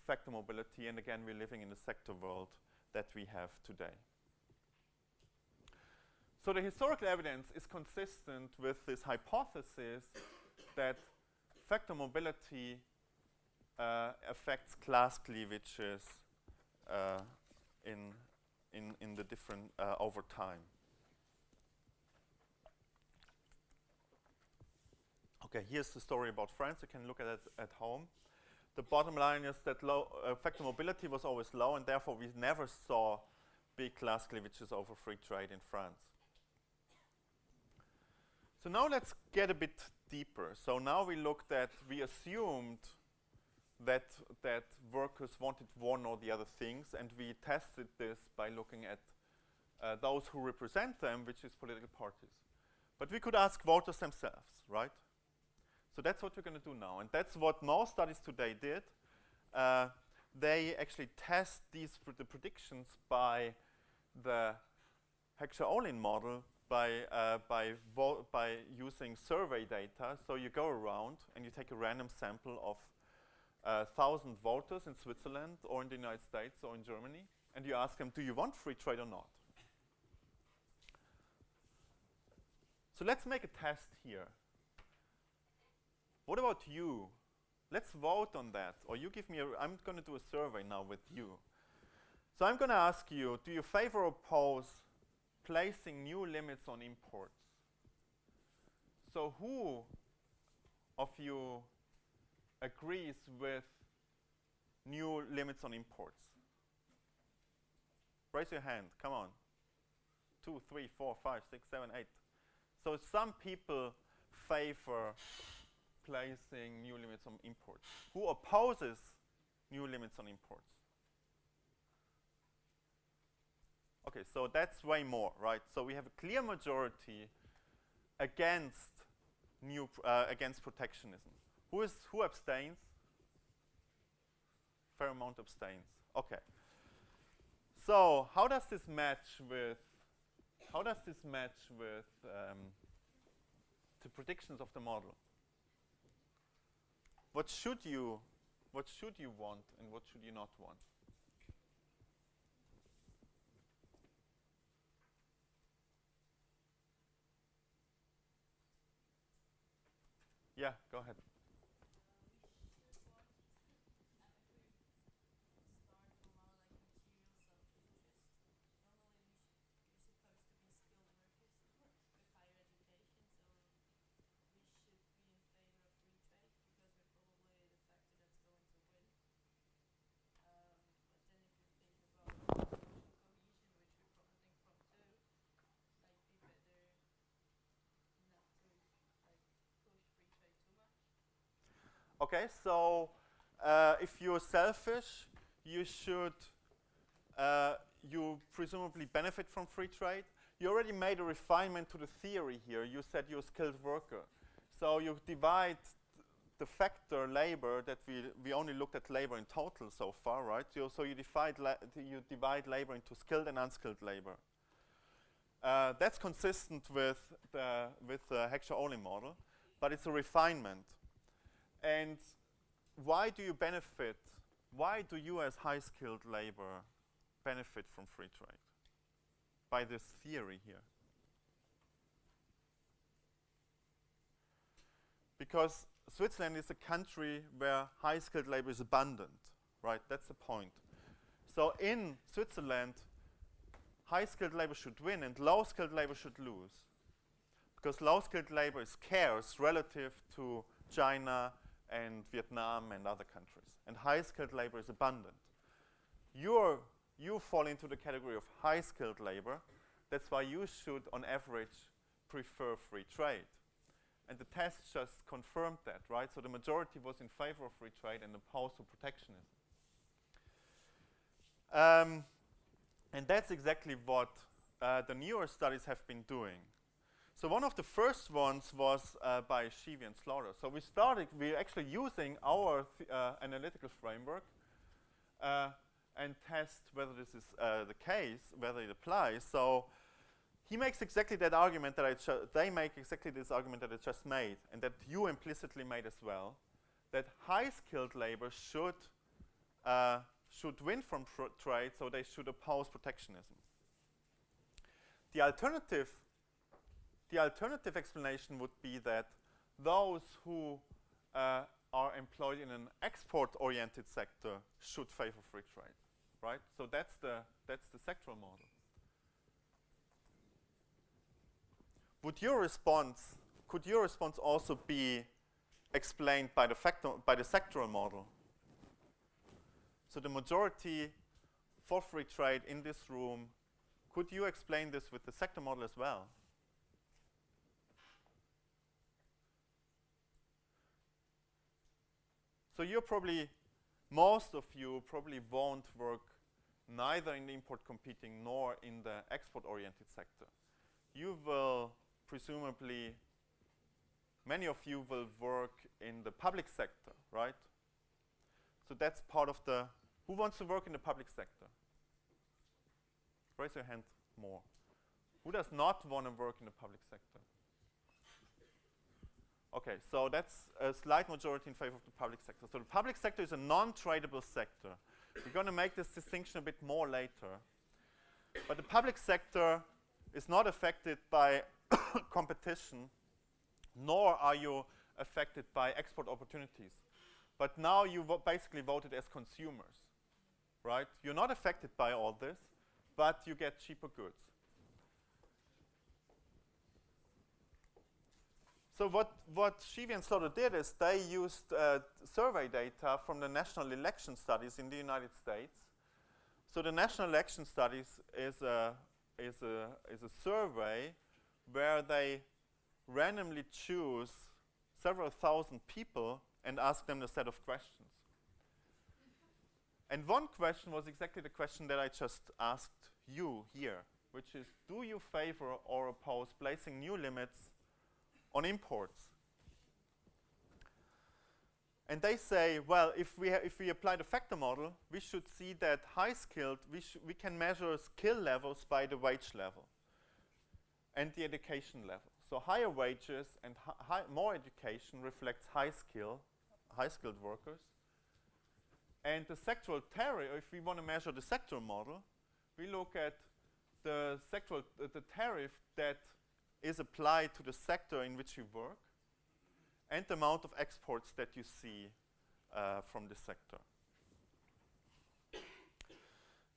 factor mobility, and again we're living in the sector world that we have today. So the historical evidence is consistent with this hypothesis that factor mobility affects class cleavages in the different over time. Okay, here's the story about France. You can look at it at home. The bottom line is that factor mobility was always low, and therefore we never saw big class cleavages over free trade in France. So now let's get a bit deeper. So now we assumed that workers wanted one or the other things, and we tested this by looking at those who represent them, which is political parties. But we could ask voters themselves, right? So that's what we're going to do now, and that's what most studies today did. They actually test the predictions by the Heckscher-Ohlin model by using survey data. So you go around and you take a random sample of 1,000 voters in Switzerland or in the United States or in Germany, and you ask them, do you want free trade or not? So let's make a test here. What about you? Let's vote on that. Or you give me I'm going to do a survey now with you. So I'm going to ask you, do you favor or oppose placing new limits on imports? So who of you agrees with new limits on imports? Raise your hand. Come on. 2, 3, 4, 5, 6, 7, 8. So some people favor placing new limits on imports. Who opposes new limits on imports? Okay, so that's way more, right? So we have a clear majority against against protectionism. Who abstains? Fair amount abstains. Okay. So how does this match with the predictions of the model? What should you want and what should you not want? Yeah, go ahead. Okay, so if you're selfish, you should, you presumably benefit from free trade. You already made a refinement to the theory here. You said you're a skilled worker. So you divide the factor labor that we only looked at labor in total so far, right? So you divide labor into skilled and unskilled labor. That's consistent with the Heckscher-Ohlin model, but it's a refinement. And why do you benefit? Why do you as high-skilled labor benefit from free trade? By this theory here. Because Switzerland is a country where high-skilled labor is abundant, right? That's the point. So in Switzerland, high-skilled labor should win and low-skilled labor should lose. Because low-skilled labor is scarce relative to China and Vietnam and other countries. And high-skilled labor is abundant. You fall into the category of high-skilled labor. That's why you should, on average, prefer free trade. And the test just confirmed that, right? So the majority was in favor of free trade and opposed to protectionism. And that's exactly what the newer studies have been doing. So one of the first ones was by Shivi and Slaughter. So we're actually using our analytical framework and test whether this is the case, whether it applies. So he makes exactly that argument that they make exactly this argument that I just made, and that you implicitly made as well, that high-skilled labor should win from trade, so they should oppose protectionism. The alternative explanation would be that those who are employed in an export-oriented sector should favor free trade, right? So that's the sectoral model. Could your response also be explained by the sectoral model? So the majority for free trade in this room, could you explain this with the sector model as well? So most of you probably won't work neither in the import competing nor in the export oriented sector. You will presumably, many of you will work in the public sector, right? So that's part of the, who wants to work in the public sector? Raise your hand more. Who does not want to work in the public sector? Okay, so that's a slight majority in favor of the public sector. So the public sector is a non-tradable sector. We're going to make this distinction a bit more later. But the public sector is not affected by competition, nor are you affected by export opportunities. But now you basically voted as consumers, right? You're not affected by all this, but you get cheaper goods. So what Shivi and Slaughter did is they used survey data from the national election studies in the United States. So the national election studies is a survey where they randomly choose several thousand people and ask them a set of questions. And one question was exactly the question that I just asked you here, which is, do you favor or oppose placing new limits on imports? And they say, well, if we apply the factor model, we should see that high-skilled, we can measure skill levels by the wage level and the education level. So higher wages and more education reflects high-skilled workers. And the sectoral tariff, if we want to measure the sectoral model, we look at the tariff that is applied to the sector in which you work and the amount of exports that you see from the sector.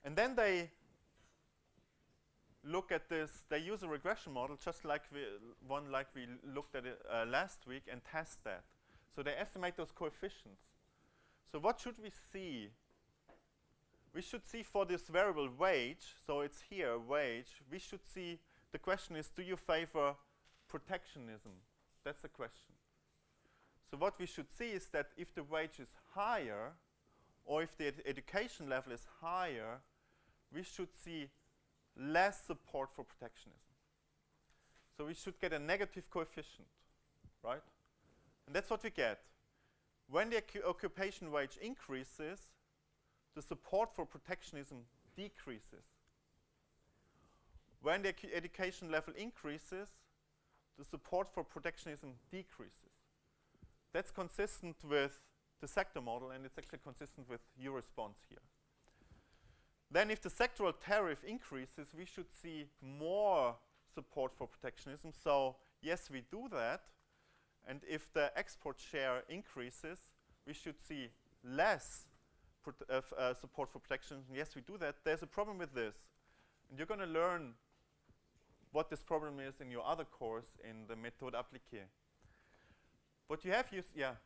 And then they look at this, they use a regression model just like we looked at it last week and test that. So they estimate those coefficients. So what should we see? We should see for this variable wage, so it's here, wage, we should see, the question is, do you favor protectionism? That's the question. So what we should see is that if the wage is higher, or if the education level is higher, we should see less support for protectionism. So we should get a negative coefficient, right? And that's what we get. When the occupation wage increases, the support for protectionism decreases. When the education level increases, the support for protectionism decreases. That's consistent with the sector model, and it's actually consistent with your response here. Then if the sectoral tariff increases, we should see more support for protectionism. So yes, we do that. And if the export share increases, we should see less support for protectionism. Yes, we do that. There's a problem with this. And you're going to learn what this problem is in your other course in the méthode appliquée. But you have used, yeah.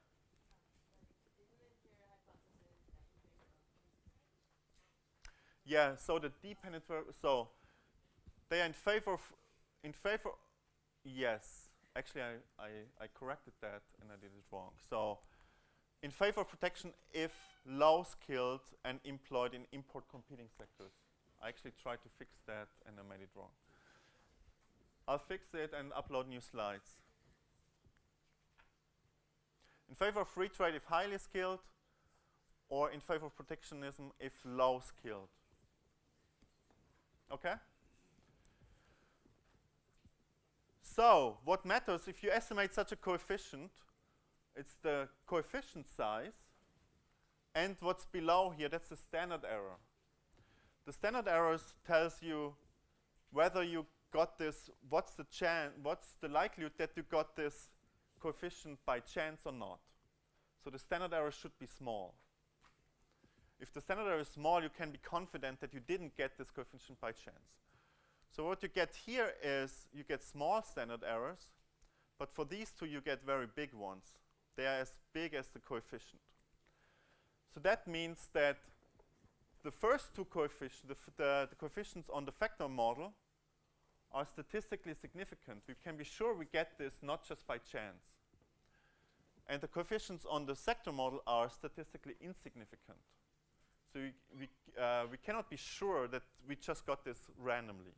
Yeah, so the dependent, so they are in favor, yes. Actually, I corrected that and I did it wrong. So in favor of protection if low skilled and employed in import competing sectors. I actually tried to fix that and I made it wrong. I'll fix it and upload new slides. In favor of free trade if highly skilled, or in favor of protectionism if low skilled. Okay? So, what matters if you estimate such a coefficient? It's the coefficient size, and what's below here, that's the standard error. The standard error tells you whether you got this, what's the likelihood that you got this coefficient by chance or not. So the standard error should be small. If the standard error is small, you can be confident that you didn't get this coefficient by chance. So what you get here is you get small standard errors, but for these two you get very big ones. They are as big as the coefficient. So that means that the first two coefficients, the coefficients on the factor model, are statistically significant. We can be sure we get this not just by chance. And the coefficients on the sector model are statistically insignificant. So we cannot be sure that we just got this randomly.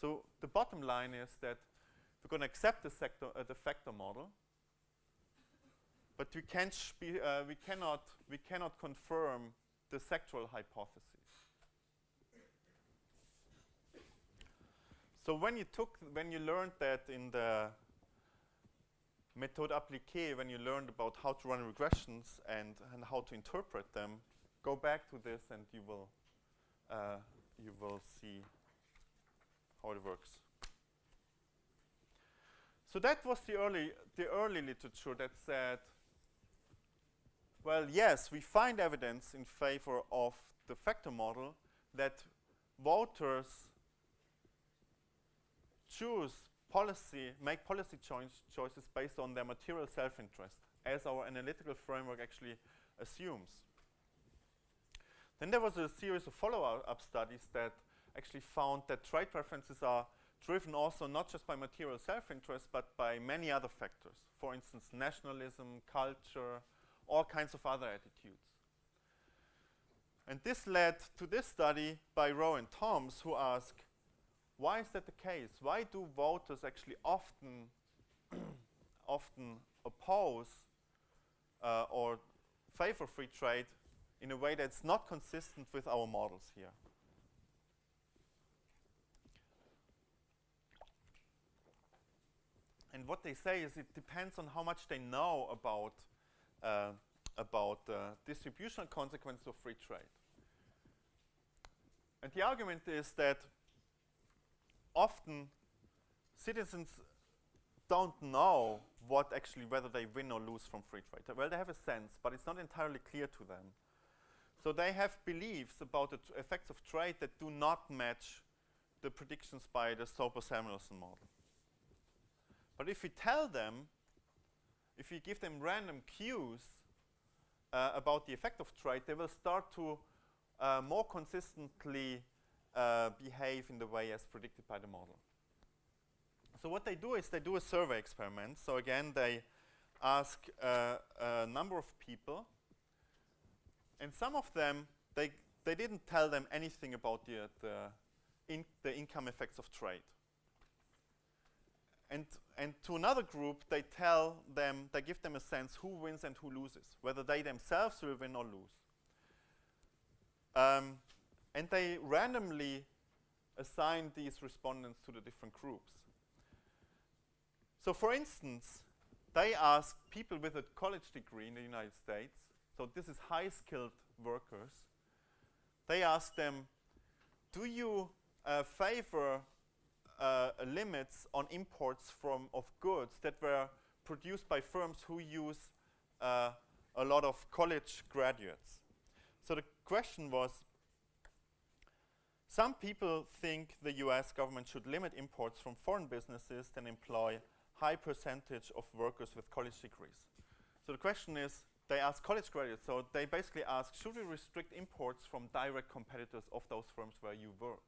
So the bottom line is that we're going to accept the factor model, but we cannot confirm the sectoral hypothesis. So when you learned that in the méthode appliquée, when you learned about how to run regressions and how to interpret them, go back to this and you will see how it works. So that was the early literature that said, well, yes, we find evidence in favor of the factor model that voters make policy choices based on their material self-interest, as our analytical framework actually assumes. Then there was a series of follow-up studies that actually found that trade preferences are driven also not just by material self-interest, but by many other factors. For instance, nationalism, culture, all kinds of other attitudes. And this led to this study by Rowe and Toms, who ask, why is that the case? Why do voters actually often oppose or favor free trade in a way that's not consistent with our models here? And what they say is it depends on how much they know about the distributional consequences of free trade. And the argument is that often citizens don't know whether they win or lose from free trade. Well, they have a sense, but it's not entirely clear to them. So they have beliefs about the effects of trade that do not match the predictions by the Soper-Samuelson model. But if we tell them, if we give them random cues about the effect of trade, they will start to more consistently behave in the way as predicted by the model. So what they do is they do a survey experiment. So again, they ask a number of people, and some of them, they didn't tell them anything about the income effects of trade. And to another group, they give them a sense who wins and who loses, whether they themselves will win or lose. And they randomly assign these respondents to the different groups. So for instance, they asked people with a college degree in the United States, so this is high-skilled workers, they asked them, do you favor limits on imports of goods that were produced by firms who use a lot of college graduates? So the question was, some people think the US government should limit imports from foreign businesses that employ high percentage of workers with college degrees. So the question is, they ask college graduates, so they basically ask, should we restrict imports from direct competitors of those firms where you work?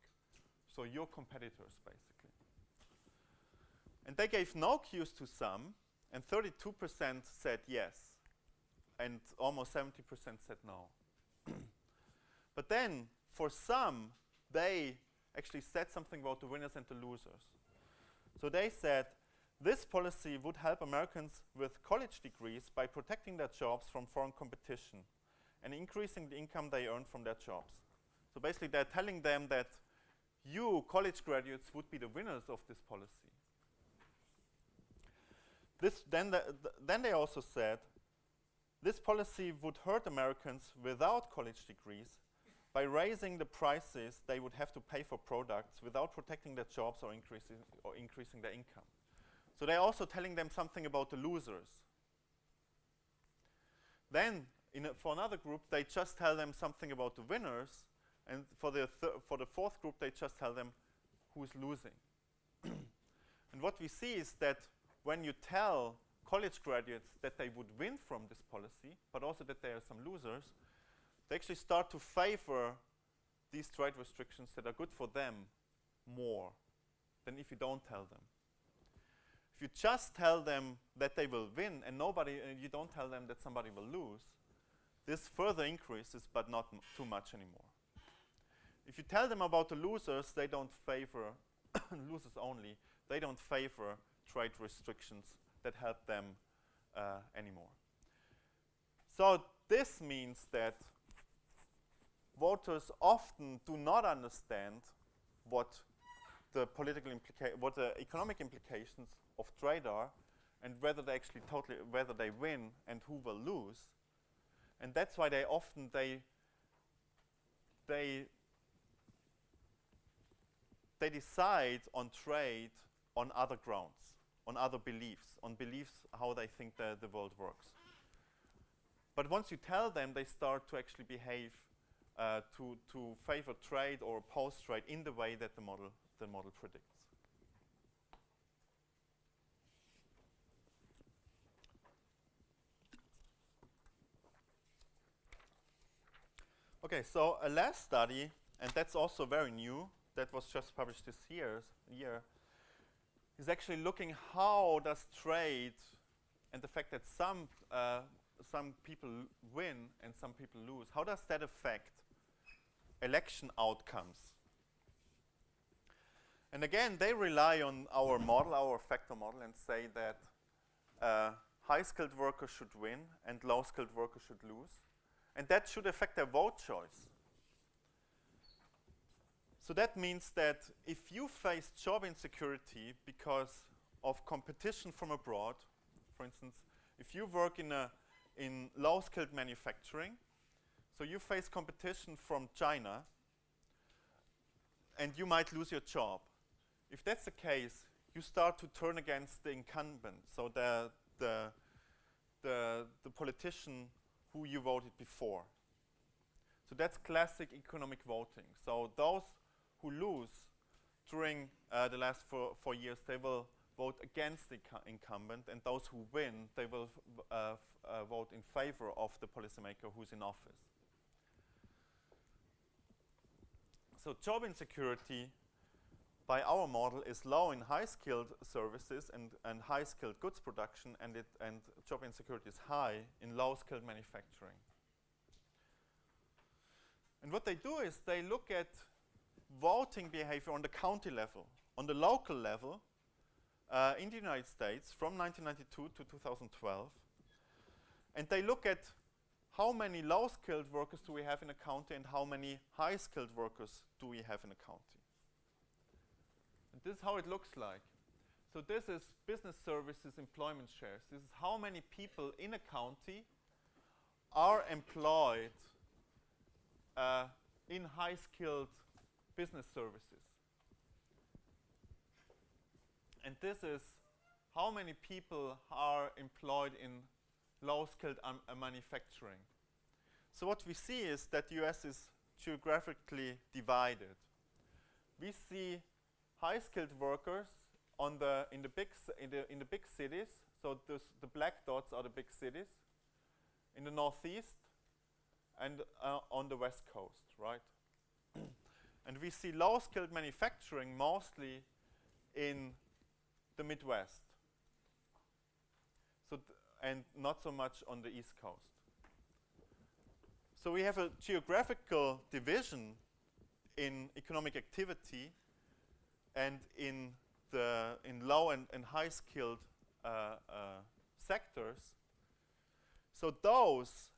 So your competitors, basically. And they gave no cues to some, and 32% said yes, and almost 70% said no. But then, for some, they actually said something about the winners and the losers. So they said, this policy would help Americans with college degrees by protecting their jobs from foreign competition and increasing the income they earn from their jobs. So basically, they're telling them that you, college graduates, would be the winners of this policy. Then they also said, this policy would hurt Americans without college degrees by raising the prices they would have to pay for products without protecting their jobs or increasing their income. So they're also telling them something about the losers. Then, for another group, they just tell them something about the winners, and for the fourth group, they just tell them who's losing. And what we see is that when you tell college graduates that they would win from this policy, but also that there are some losers, they actually start to favor these trade restrictions that are good for them more than if you don't tell them. If you just tell them that they will win and you don't tell them that somebody will lose, this further increases, but not too much anymore. If you tell them about the losers, they don't favor, losers only, they don't favor trade restrictions that help them anymore. So this means that voters often do not understand what the economic implications of trade are, and whether they win and who will lose. And that's why they often decide on trade on other grounds, on other beliefs, how they think the world works. But once you tell them, they start to actually behave to favor trade or oppose trade in the way that the model predicts. Okay, so a last study, and that's also very new, that was just published this year, is actually looking how does trade and the fact that some people win and some people lose, how does that affect election outcomes? And again, they rely on our model, our factor model, and say that high-skilled workers should win and low-skilled workers should lose. And that should affect their vote choice. So that means that if you face job insecurity because of competition from abroad, for instance, if you work in low-skilled manufacturing, so you face competition from China, and you might lose your job. If that's the case, you start to turn against the incumbent, so the politician who you voted before. So that's classic economic voting. So those who lose during the last 4 years, they will vote against the incumbent, and those who win, they will vote in favor of the policymaker who's in office. So job insecurity by our model is low in high-skilled services and high-skilled goods production, and job insecurity is high in low-skilled manufacturing. And what they do is they look at voting behavior on the county level, on the local level, in the United States from 1992 to 2012. And they look at how many low-skilled workers do we have in a county and how many high-skilled workers do we have in a county. And this is how it looks like. So this is business services employment shares. This is how many people in a county are employed in high-skilled business services. And this is how many people are employed in low-skilled manufacturing. So what we see is that the US is geographically divided. We see high-skilled workers in the big cities. So the black dots are the big cities in the northeast and on the west coast, right? And we see low-skilled manufacturing mostly in the Midwest. So and not so much on the East Coast. So we have a geographical division in economic activity and in low and high-skilled sectors. So those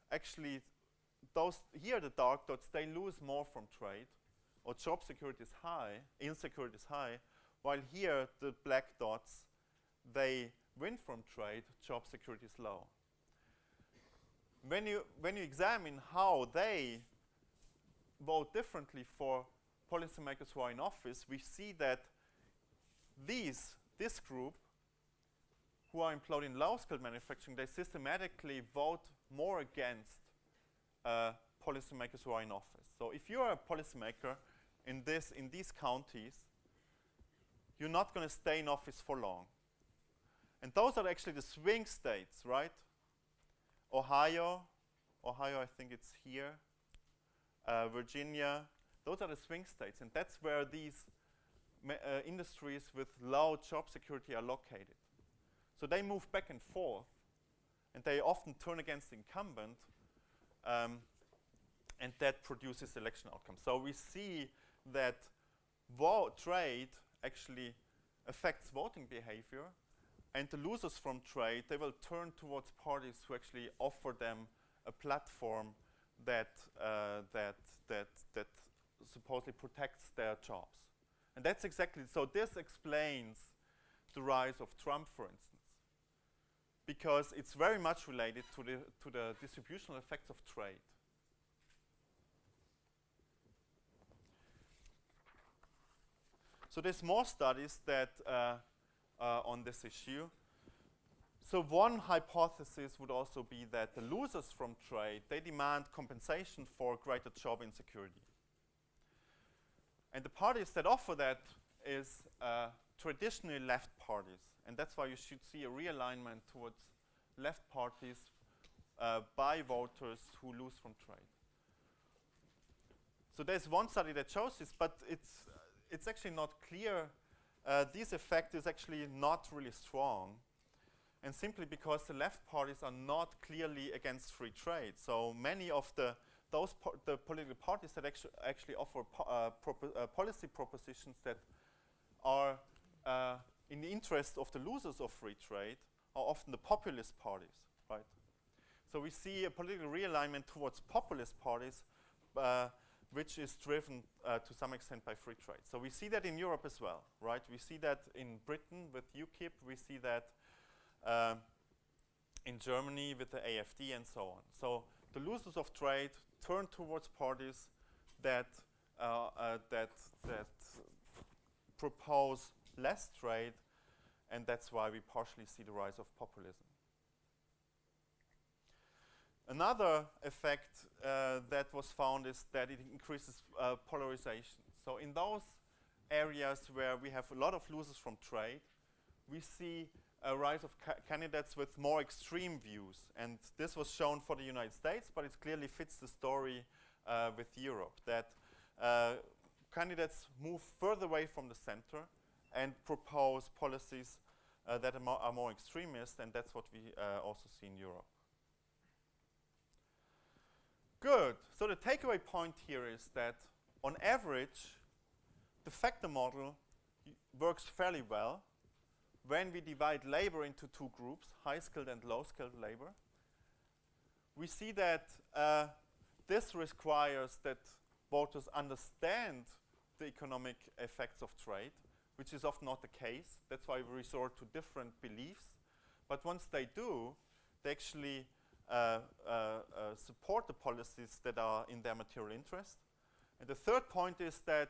here, the dark dots, they lose more from trade, or job security is high, insecurity is high, while here the black dots, they win from trade, job security is low. When you examine how they vote differently for policymakers who are in office, we see that this group who are employed in low-skilled manufacturing, they systematically vote more against policymakers who are in office. So if you are a policymaker in these counties, you're not going to stay in office for long. And those are actually the swing states, right? Ohio, I think it's here. Virginia, those are the swing states. And that's where these industries with low job security are located. So they move back and forth, and they often turn against the incumbent, and that produces election outcomes. So we see that trade actually affects voting behavior, and the losers from trade, they will turn towards parties who actually offer them a platform that supposedly protects their jobs. And that's exactly, so this explains the rise of Trump, for instance, because it's very much related to the distributional effects of trade. So there's more studies that on this issue. So one hypothesis would also be that the losers from trade, they demand compensation for greater job insecurity. And the parties that offer that is traditionally left parties. And that's why you should see a realignment towards left parties by voters who lose from trade. So there's one study that shows this, but it's actually not clear. This effect is actually not really strong, and simply because the left parties are not clearly against free trade. So many of the political parties that actually offer policy propositions that are in the interest of the losers of free trade are often the populist parties, right? So we see a political realignment towards populist parties, which is driven to some extent by free trade. So we see that in Europe as well, right? We see that in Britain with UKIP, we see that in Germany with the AfD and so on. So the losers of trade turn towards parties that propose less trade, and that's why we partially see the rise of populism. Another effect that was found is that it increases polarization. So in those areas where we have a lot of losers from trade, we see a rise of candidates with more extreme views. And this was shown for the United States, but it clearly fits the story with Europe, that candidates move further away from the center and propose policies that are more extremist, and that's what we also see in Europe. Good. So the takeaway point here is that, on average, the factor model works fairly well when we divide labor into two groups, high-skilled and low-skilled labor. We see that this requires that voters understand the economic effects of trade, which is often not the case. That's why we resort to different beliefs. But once they do, they actually support the policies that are in their material interest. And the third point is that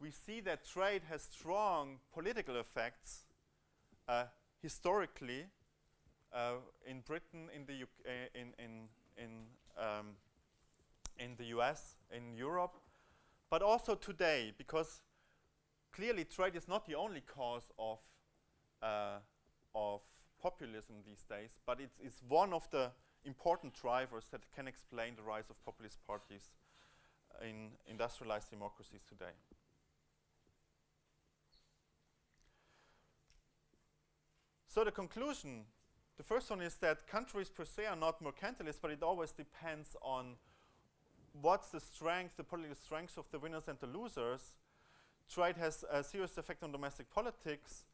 we see that trade has strong political effects historically in Britain, in the in the US, in Europe, but also today, because clearly trade is not the only cause of populism these days, but it's one of the important drivers that can explain the rise of populist parties in industrialized democracies today. So the conclusion, the first one is that countries per se are not mercantilist, but it always depends on what's the strength, the political strength of the winners and the losers. Trade has a serious effect on domestic politics,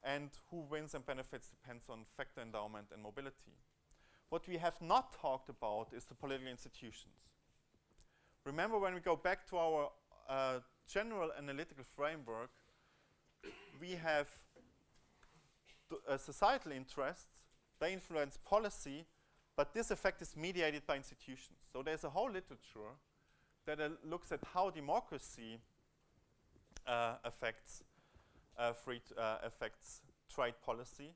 and who wins and benefits depends on factor endowment and mobility. What we have not talked about is the political institutions. Remember, when we go back to our general analytical framework, we have societal interests, they influence policy, but this effect is mediated by institutions. So there's a whole literature that looks at how democracy affects trade policy.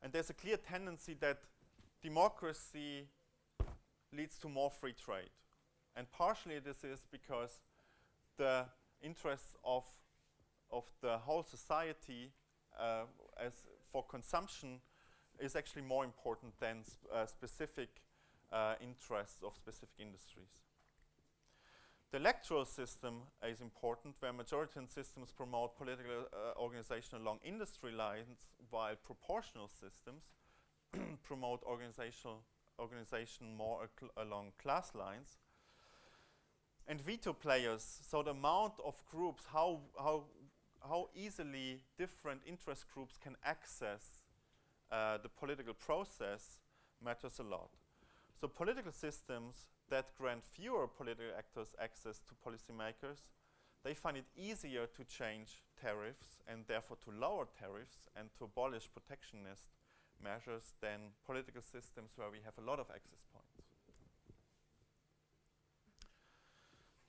And there's a clear tendency that democracy leads to more free trade. And partially this is because the interests of the whole society as for consumption is actually more important than specific interests of specific industries. The electoral system is important, where majoritarian systems promote political organization along industry lines, while proportional systems promote organization more along class lines. And veto players, so the amount of groups, how easily different interest groups can access the political process matters a lot. So political systems that grant fewer political actors access to policymakers, they find it easier to change tariffs and therefore to lower tariffs and to abolish protectionist measures than political systems where we have a lot of access points.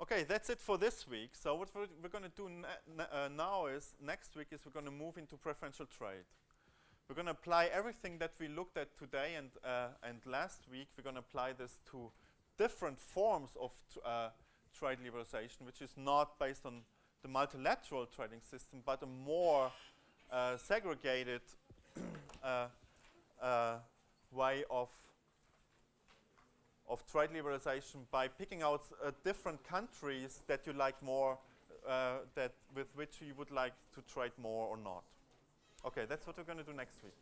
Okay, that's it for this week. So what we're going to do now is, next week is we're going to move into preferential trade. We're going to apply everything that we looked at today and last week. We're going to apply this to different forms of trade liberalization, which is not based on the multilateral trading system, but a more segregated way of trade liberalization by picking out different countries that you like more, with which you would like to trade more or not. Okay, that's what we're going to do next week.